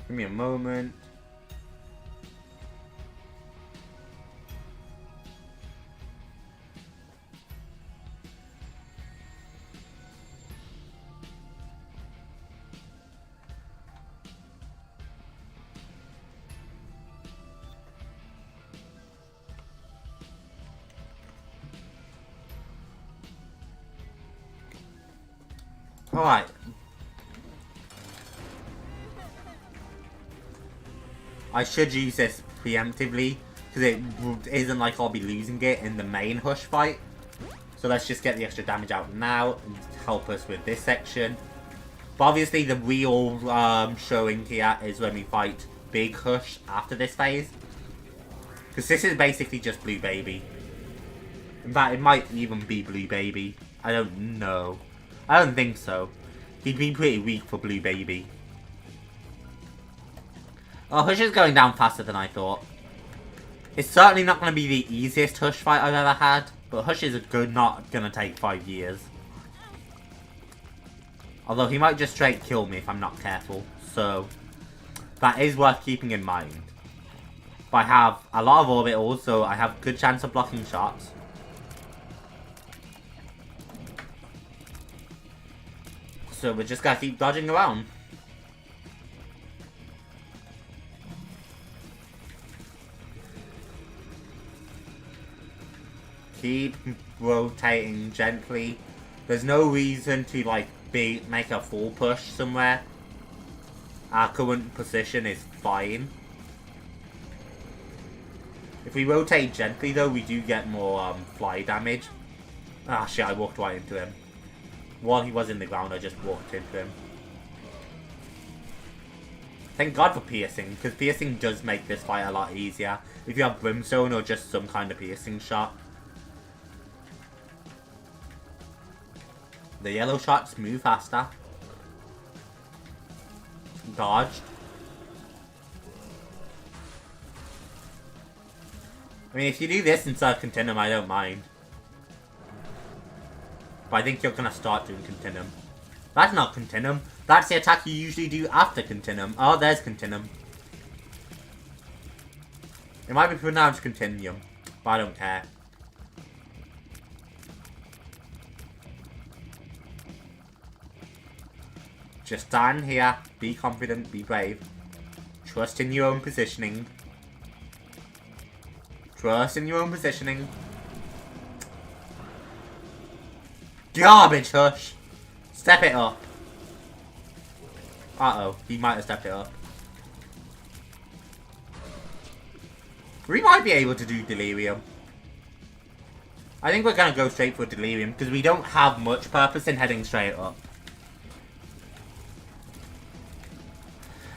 A: Give me a moment. Alright. I should use this preemptively, because it isn't like I'll be losing it in the main Hush fight. So let's just get the extra damage out now and help us with this section. But obviously the real showing here is when we fight Big Hush after this phase. Because this is basically just Blue Baby. In fact, it might even be Blue Baby. I don't know. I don't think so. He'd be pretty weak for Blue Baby. Oh, Hush is going down faster than I thought. It's certainly not going to be the easiest Hush fight I've ever had. But Hush is not going to take 5 years. Although he might just straight kill me if I'm not careful. So, that is worth keeping in mind. But I have a lot of orbitals, so I have a good chance of blocking shots. So we're just gonna keep dodging around. Keep rotating gently. There's no reason to like make a full push somewhere. Our current position is fine. If we rotate gently though, we do get more fly damage. Ah shit, I walked right into him. While he was in the ground, I just walked into him. Thank God for piercing, because piercing does make this fight a lot easier. If you have brimstone or just some kind of piercing shot. The yellow shots move faster. Dodged. I mean, if you do this instead of Continuum, I don't mind. But I think you're gonna start doing Continuum. That's not Continuum. That's the attack you usually do after Continuum. Oh, there's Continuum. It might be pronounced Continuum, but I don't care. Just stand here, be confident, be brave. Trust in your own positioning. Trust in your own positioning. Garbage, Hush! Step it up. Uh-oh, he might have stepped it up. We might be able to do Delirium. I think we're gonna go straight for Delirium, because we don't have much purpose in heading straight up.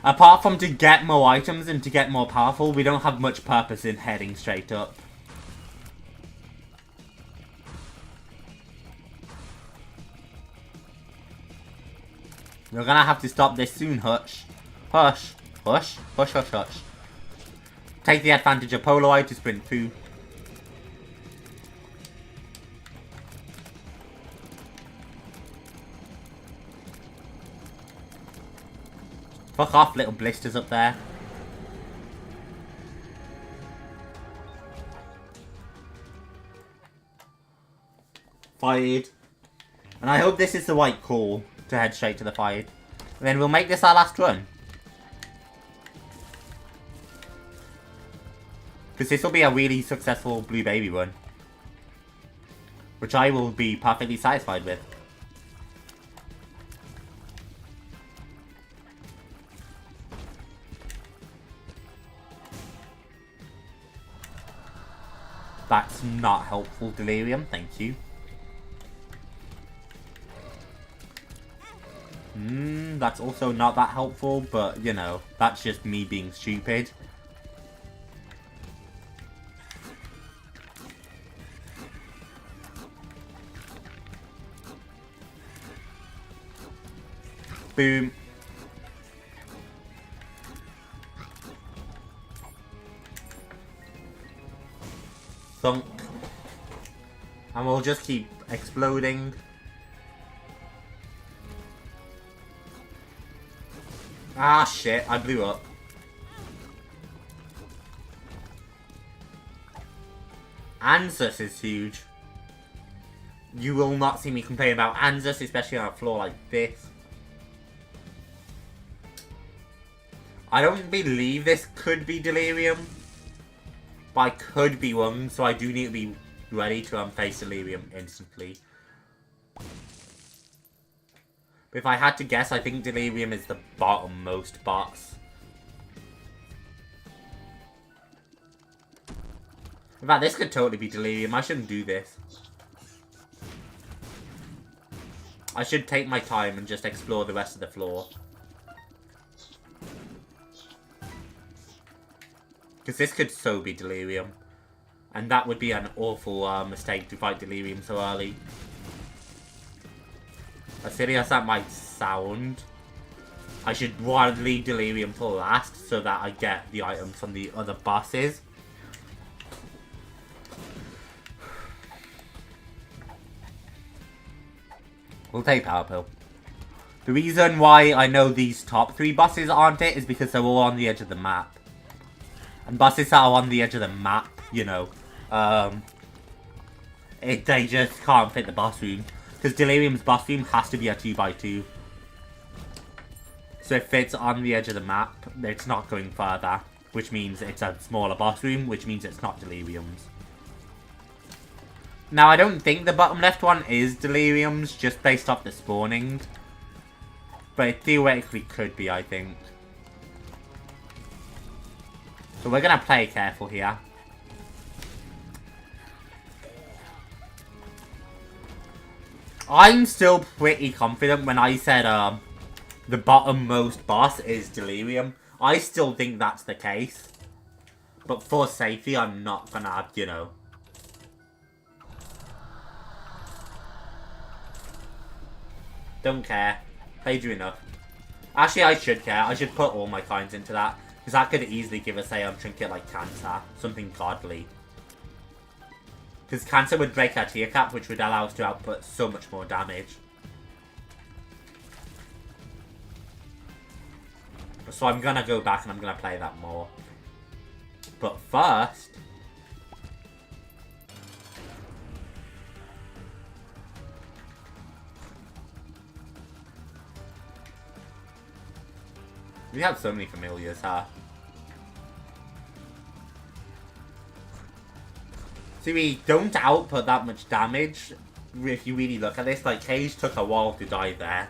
A: Apart from to get more items and to get more powerful, we don't have much purpose in heading straight up. We're gonna have to stop this soon, Hush. Hush. Hush. Hush, hush, hush. Take the advantage of Polaroid to sprint through. Fuck off, little blisters up there. Fired. And I hope this is the right call to head straight to the fired. And then we'll make this our last run. Because this will be a really successful Blue Baby run. Which I will be perfectly satisfied with. That's not helpful, Delirium. Thank you. That's also not that helpful, but, you know, that's just me being stupid. Boom. Thunk. And we'll just keep exploding. Ah shit, I blew up. Anzus is huge. You will not see me complain about Anzus, especially on a floor like this. I don't believe this could be Delirium. But I could be wrong, so I do need to be ready to face Delirium instantly. But if I had to guess, I think Delirium is the bottom-most boss. In fact, this could totally be Delirium. I shouldn't do this. I should take my time and just explore the rest of the floor. Because this could so be Delirium. And that would be an awful mistake to fight Delirium so early. As silly as that might sound, I should leave Delirium till last so that I get the items from the other bosses. We'll take Power Pill. The reason why I know these top 3 bosses aren't it is because they're all on the edge of the map. And bosses that are on the edge of the map, you know, they just can't fit the boss room. Because Delirium's boss room has to be a 2x2. So if it's on the edge of the map, it's not going further. Which means it's a smaller boss room, which means it's not Delirium's. Now, I don't think the bottom left one is Delirium's, just based off the spawning. But it theoretically could be, I think. So we're gonna play careful here. I'm still pretty confident when I said the bottom-most boss is Delirium. I still think that's the case. But for safety, I'm not gonna, you know... Don't care. Played you enough. Actually, I should care. I should put all my coins into that. Because that could easily give us a trinket like Cancer. Something godly. Because Cancer would break our tier cap, which would allow us to output so much more damage. So I'm gonna go back and I'm gonna play that more. But first... we have so many familiars, huh? See, we don't output that much damage if you really look at this. Like, Cage took a while to die there.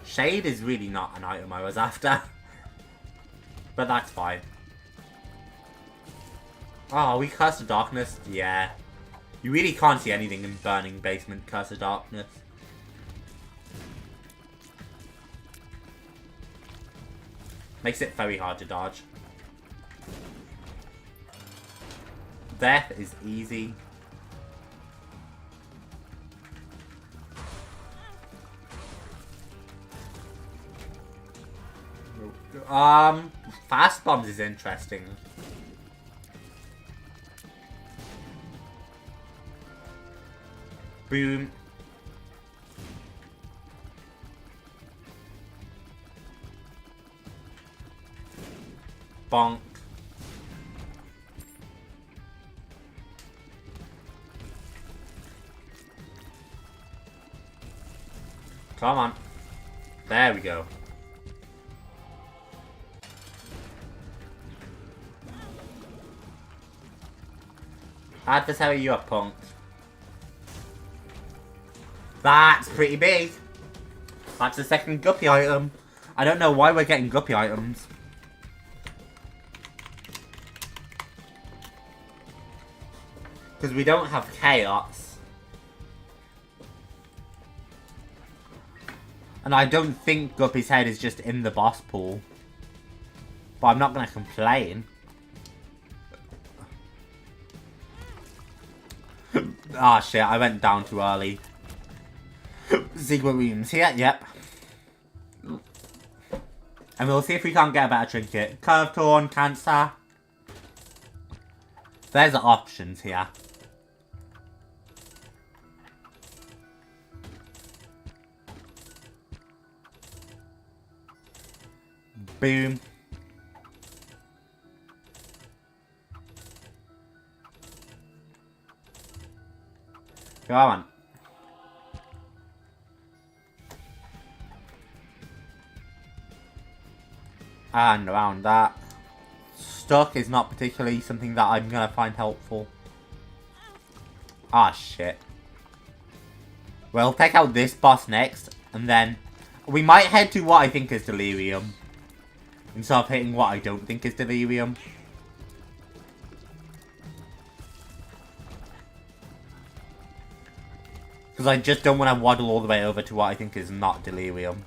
A: Shade is really not an item I was after. But that's fine. Oh, we Curse of Darkness? Yeah. You really can't see anything in Burning Basement Curse of Darkness. Makes it very hard to dodge. Death is easy. Fast bombs is interesting. Boom. Bonk. Come on. There we go. Adversary, you are punked. That's pretty big. That's the second Guppy item. I don't know why we're getting Guppy items. Because we don't have Chaos. And I don't think Guppy's head is just in the boss pool. But I'm not going to complain. Ah, shit, I went down too early. Secret rooms here, yep. And we'll see if we can't get a better trinket. Curve Torn, Cancer. There's the options here. Boom. Come on. And around that. Stuck is not particularly something that I'm gonna find helpful. Ah, shit. We'll take out this boss next, and then We might head to what I think is delirium, instead of hitting what I don't think is delirium. Because I just don't want to waddle all the way over to what I think is not delirium.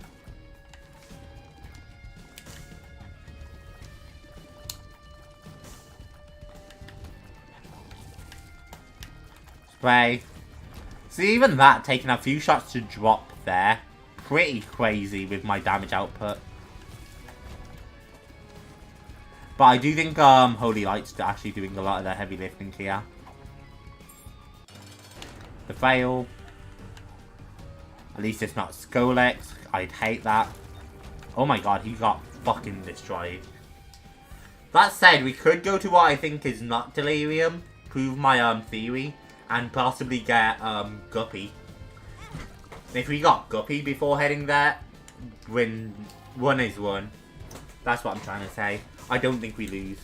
A: Spray. See, even that, taking a few shots to drop there, pretty crazy with my damage output. But I do think Holy Light's actually doing a lot of the heavy lifting here. The fail. At least it's not Skolex. I'd hate that. Oh my god, he got fucking destroyed. That said, we could go to what I think is not delirium, prove my theory, and possibly get Guppy. If we got Guppy before heading there, win. One is one. That's what I'm trying to say. I don't think we lose.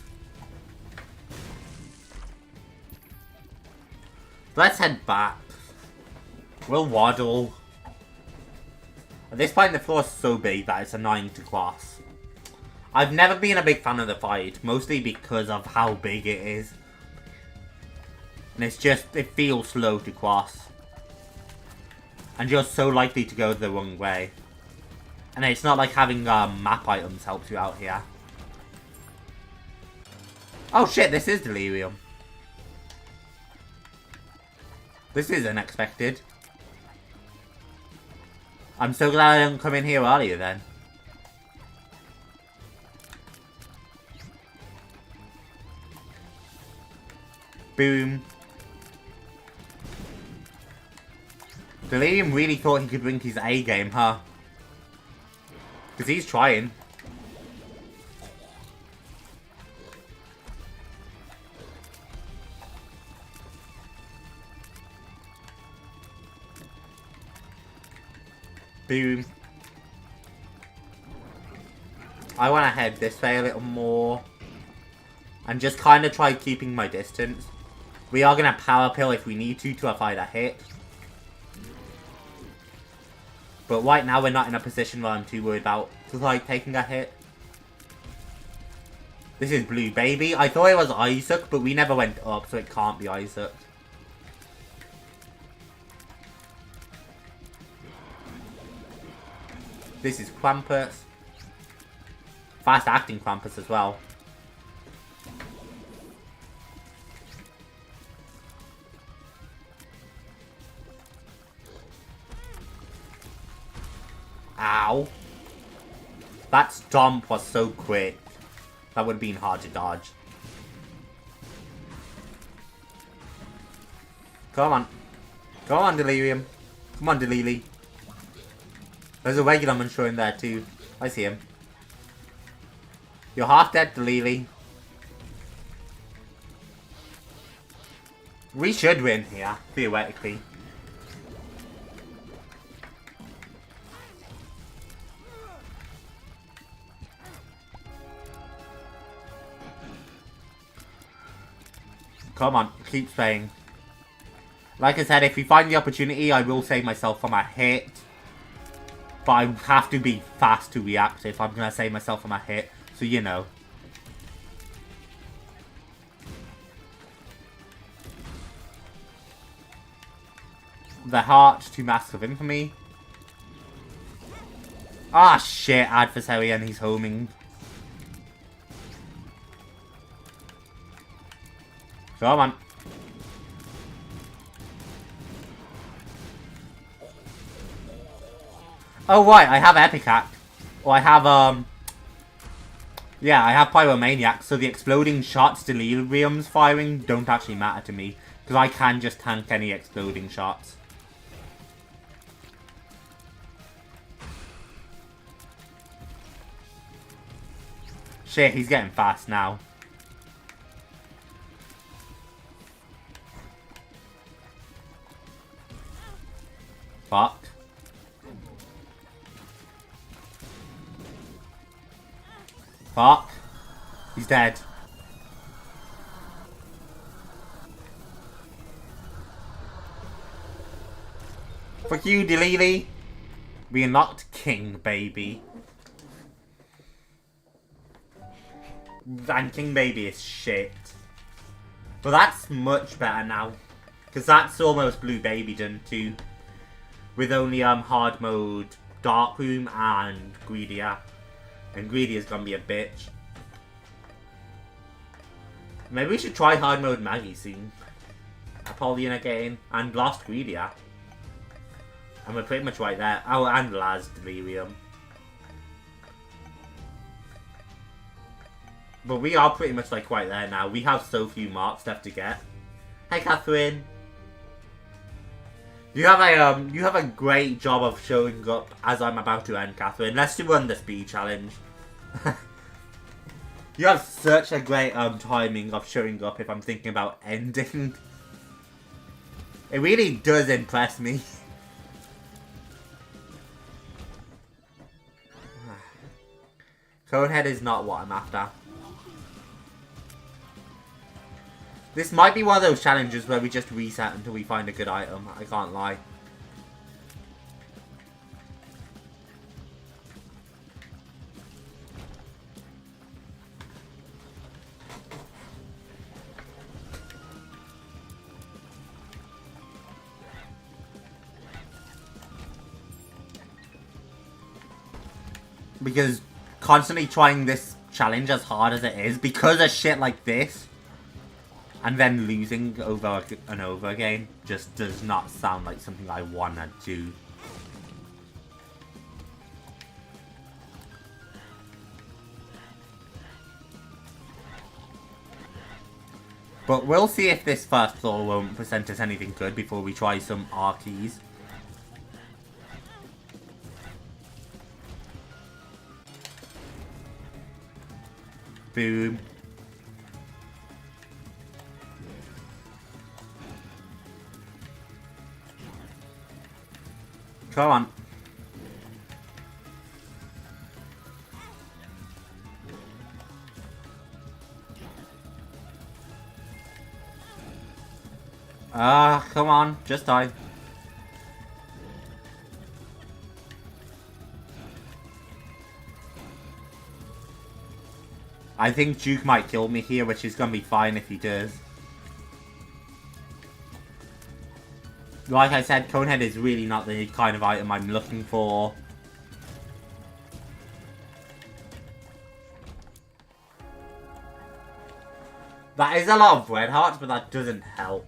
A: Let's head back. We'll waddle. At this point, the floor is so big that it's annoying to cross. I've never been a big fan of the fight, mostly because of how big it is. And it's just, it feels slow to cross. And you're so likely to go the wrong way. And it's not like having map items helps you out here. Oh shit, this is delirium. This is unexpected. I'm so glad I didn't come in here earlier then. Boom. Delirium really thought he could bring his A game, huh? Because he's trying. Boom. I want to head this way a little more. And just kind of try keeping my distance. We are going to power pill if we need to avoid a hit. But right now we're not in a position where I'm too worried about like taking a hit. This is blue, baby. I thought it was Isaac, but we never went up, so it can't be Isaac. This is Krampus. Fast acting Krampus as well. Ow. That stomp was so quick. That would have been hard to dodge. Come on. Come on, Delirium. Come on, Delili. There's a regular Muncher in there too. I see him. You're half dead, Delili. We should win here, theoretically. Come on, keep spraying. Like I said, if we find the opportunity, I will save myself from a hit. But I have to be fast to react if I'm going to save myself from a hit. So, you know. The heart to Mask of Infamy. Ah, shit, adversary, and he's homing. Come on. Oh, right, I have Epic Act. Or I have, yeah, I have Pyromaniac, so the exploding shots Delirium's firing don't actually matter to me. Because I can just tank any exploding shots. Shit, he's getting fast now. Fuck. Fuck. He's dead. Fuck you, Delili. We are not King Baby. And King Baby is shit. But that's much better now. Because that's almost Blue Baby done too. With only hard mode, Dark Room, and Greedier. And Greedier's gonna be a bitch. Maybe we should try hard mode Maggie soon. Apollyon again. And Lost Greedier. And we're pretty much right there. Oh, and Laz Delirium. But we are pretty much like right there now. We have so few marks left to get. Hi, Catherine. You have a great job of showing up as I'm about to end, Catherine. Let's do the speed challenge. You have such a great timing of showing up if I'm thinking about ending. It really does impress me. Conehead is not what I'm after. This might be one of those challenges where we just reset until we find a good item. I can't lie. Because constantly trying this challenge as hard as it is, because of shit like this, and then losing over and over again, just does not sound like something I wanna do. But we'll see if this first floor won't present us anything good before we try some R keys. Boom. Come on. Come on. Just die. I think Duke might kill me here, which is gonna be fine if he does. Like I said, Conehead is really not the kind of item I'm looking for. That is a lot of red hearts, but that doesn't help.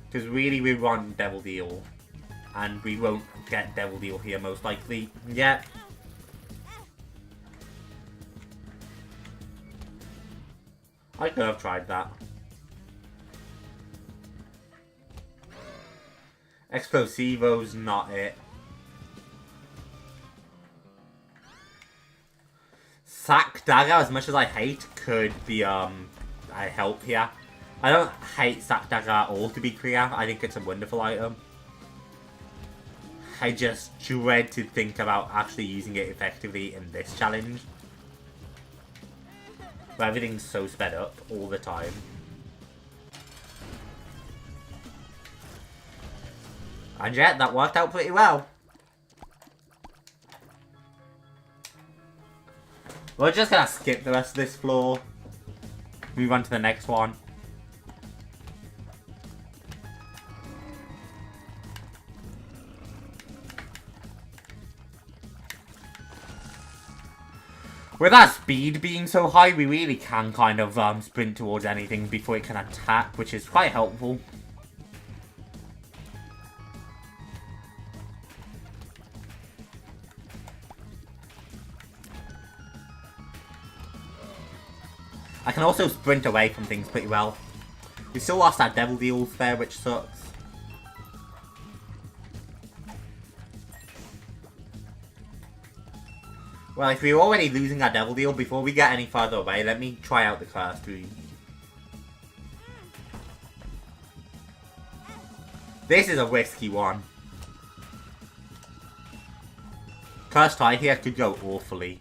A: Because really we want Devil Deal. And we won't get Devil Deal here most likely. Yeah. I could have tried that. Explosivo's not it. Sack Dagger, as much as I hate, could be a help here. I don't hate Sack Dagger at all, to be clear. I think it's a wonderful item. I just dread to think about actually using it effectively in this challenge. Where everything's so sped up all the time. And yet, that worked out pretty well. We're just gonna skip the rest of this floor. Move on to the next one. With our speed being so high, we really can kind of sprint towards anything before it can attack, which is quite helpful. I can also sprint away from things pretty well. We still lost our Devil Deals there, which sucks. Well, if we're already losing our Devil Deal, before we get any further away, let me try out the Cursed Room. This is a risky one. Cursed Eye here could go awfully.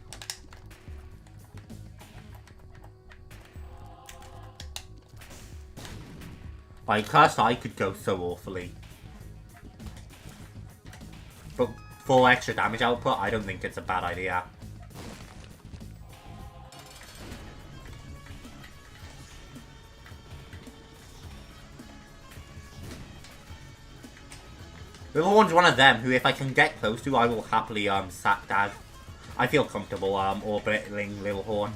A: Like, Cursed Eye could go so awfully. But full extra damage output, I don't think it's a bad idea. Little Horn's one of them who, if I can get close to, I will happily sack dag. I feel comfortable orbiting Little Horn.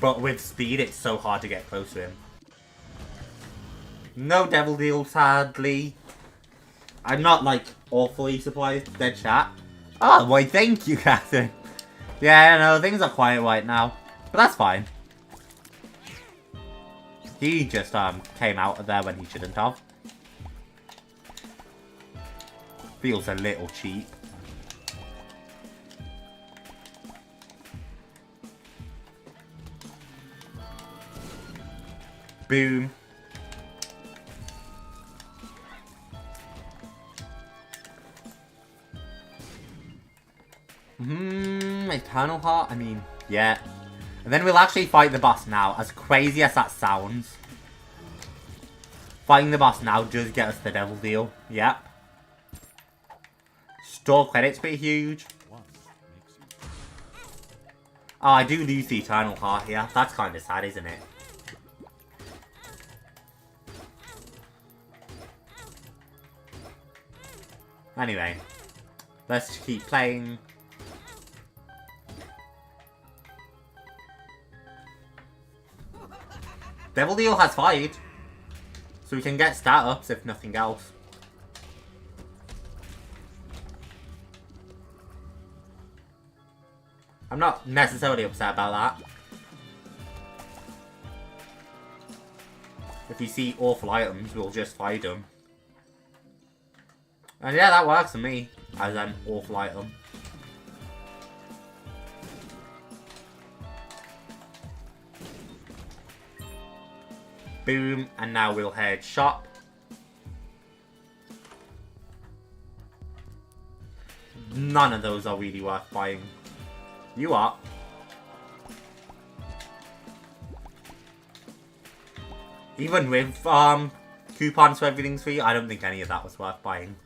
A: But with speed, it's so hard to get close to him. No Devil Deal, sadly. I'm not, like, awfully surprised. Dead chat. Oh, why, thank you, Catherine. Yeah, no, things are quiet right now. But that's fine. He just, came out of there when he shouldn't have. Feels a little cheap. Boom. Eternal Heart? I mean, yeah. And then we'll actually fight the boss now, as crazy as that sounds. Fighting the boss now does get us the Devil Deal. Yep. Store credit's pretty huge. Oh, I do lose the Eternal Heart here. That's kind of sad, isn't it? Anyway. Let's keep playing. Devil Deal has fired. So we can get stat ups if nothing else. I'm not necessarily upset about that. If we see awful items, we'll just fight them. And yeah, that works for me as an awful item. Boom, and now we'll head shop. None of those are really worth buying. You are. Even with coupons for everything's free, I don't think any of that was worth buying.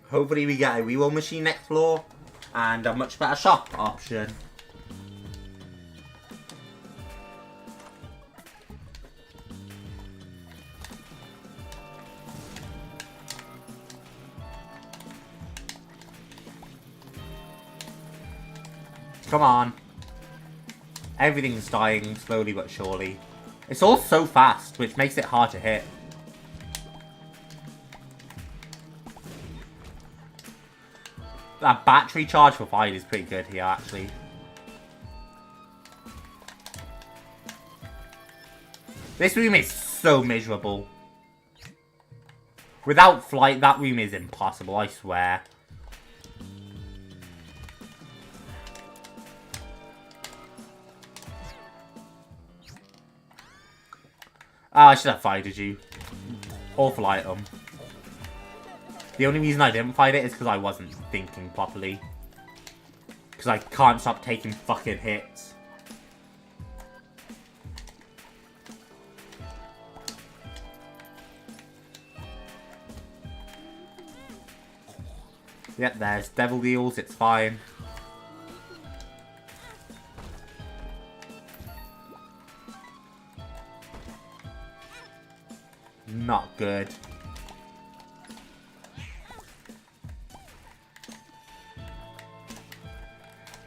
A: Hopefully we get a reroll machine next floor and a much better shop option. Come on. Everything's dying slowly but surely. It's all so fast, which makes it hard to hit. That battery charge for fire is pretty good here, actually. This room is so miserable. Without flight, that room is impossible, I swear. Ah, I should have fighted you. Awful item. The only reason I didn't fight it is because I wasn't thinking properly. Because I can't stop taking fucking hits. Yep, there's Devil Deals, it's fine. Not good.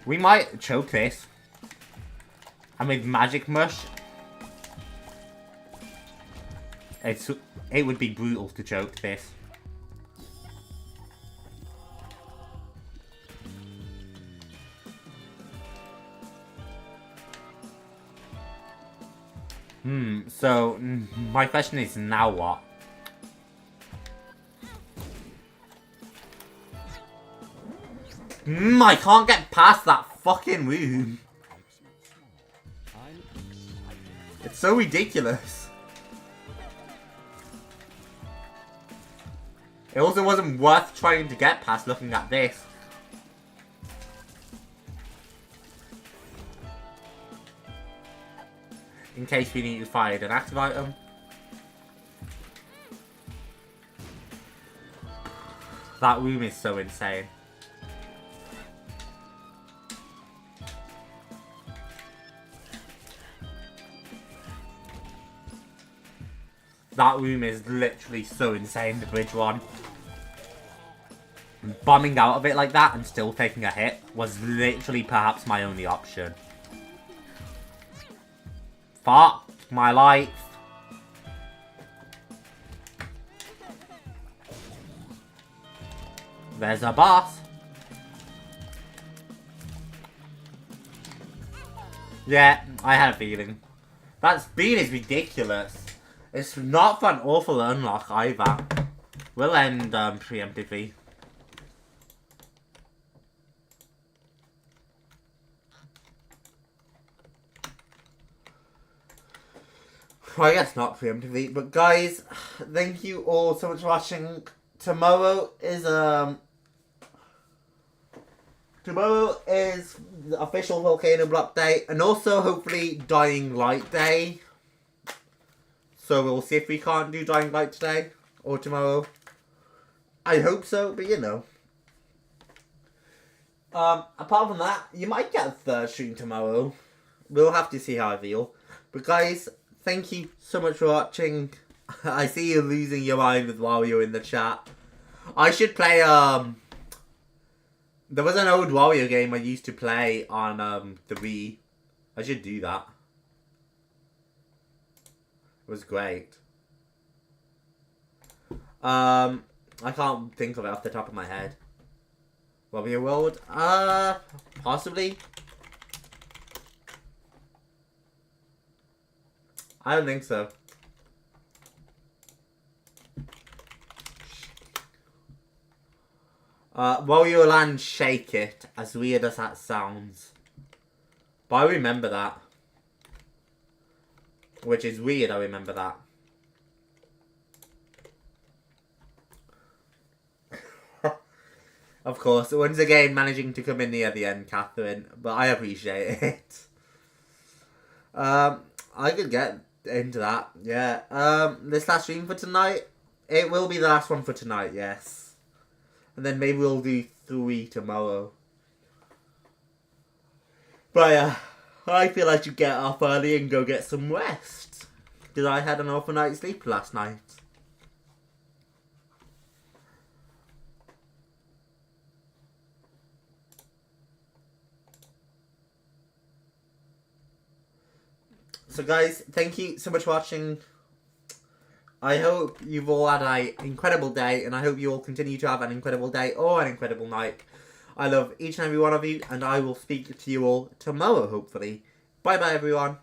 A: We might choke this. And with Magic Mush, it would be brutal to choke this. So my question is, now what? I can't get past that fucking room. It's so ridiculous. It also wasn't worth trying to get past looking at this. In case we need to find an active item. That room is so insane. That room is literally so insane, the bridge one. Bombing out of it like that and still taking a hit was literally perhaps my only option. Fuck my life. There's a boss. Yeah, I had a feeling. That speed is ridiculous. It's not for an awful unlock either. We'll end preemptively. Well, I guess not preemptively, but guys, thank you all so much for watching. Tomorrow is the official Volcano Block Day, and also hopefully Dying Light Day. So we'll see if we can't do Dying Light today or tomorrow. I hope so, but you know. Apart from that, you might get a third stream tomorrow. We'll have to see how I feel. But guys, thank you so much for watching. I see you losing your mind with Wario in the chat. I should play, there was an old Wario game I used to play on, the Wii. I should do that. It was great. I can't think of it off the top of my head. Wario World? Possibly. I don't think so. Wario Land Shake It, as weird as that sounds. But I remember that. Which is weird, I remember that. Of course, once again managing to come in near the end, Catherine. But I appreciate it. I could get into that, yeah. This last stream for tonight, it will be the last one for tonight, yes. And then maybe we'll do 3 tomorrow. But yeah, I feel I should get up early and go get some rest. Because I had an awful night's sleep last night. So guys, thank you so much for watching. I hope you've all had an incredible day, and I hope you all continue to have an incredible day or an incredible night. I love each and every one of you, and I will speak to you all tomorrow, hopefully. Bye bye, everyone.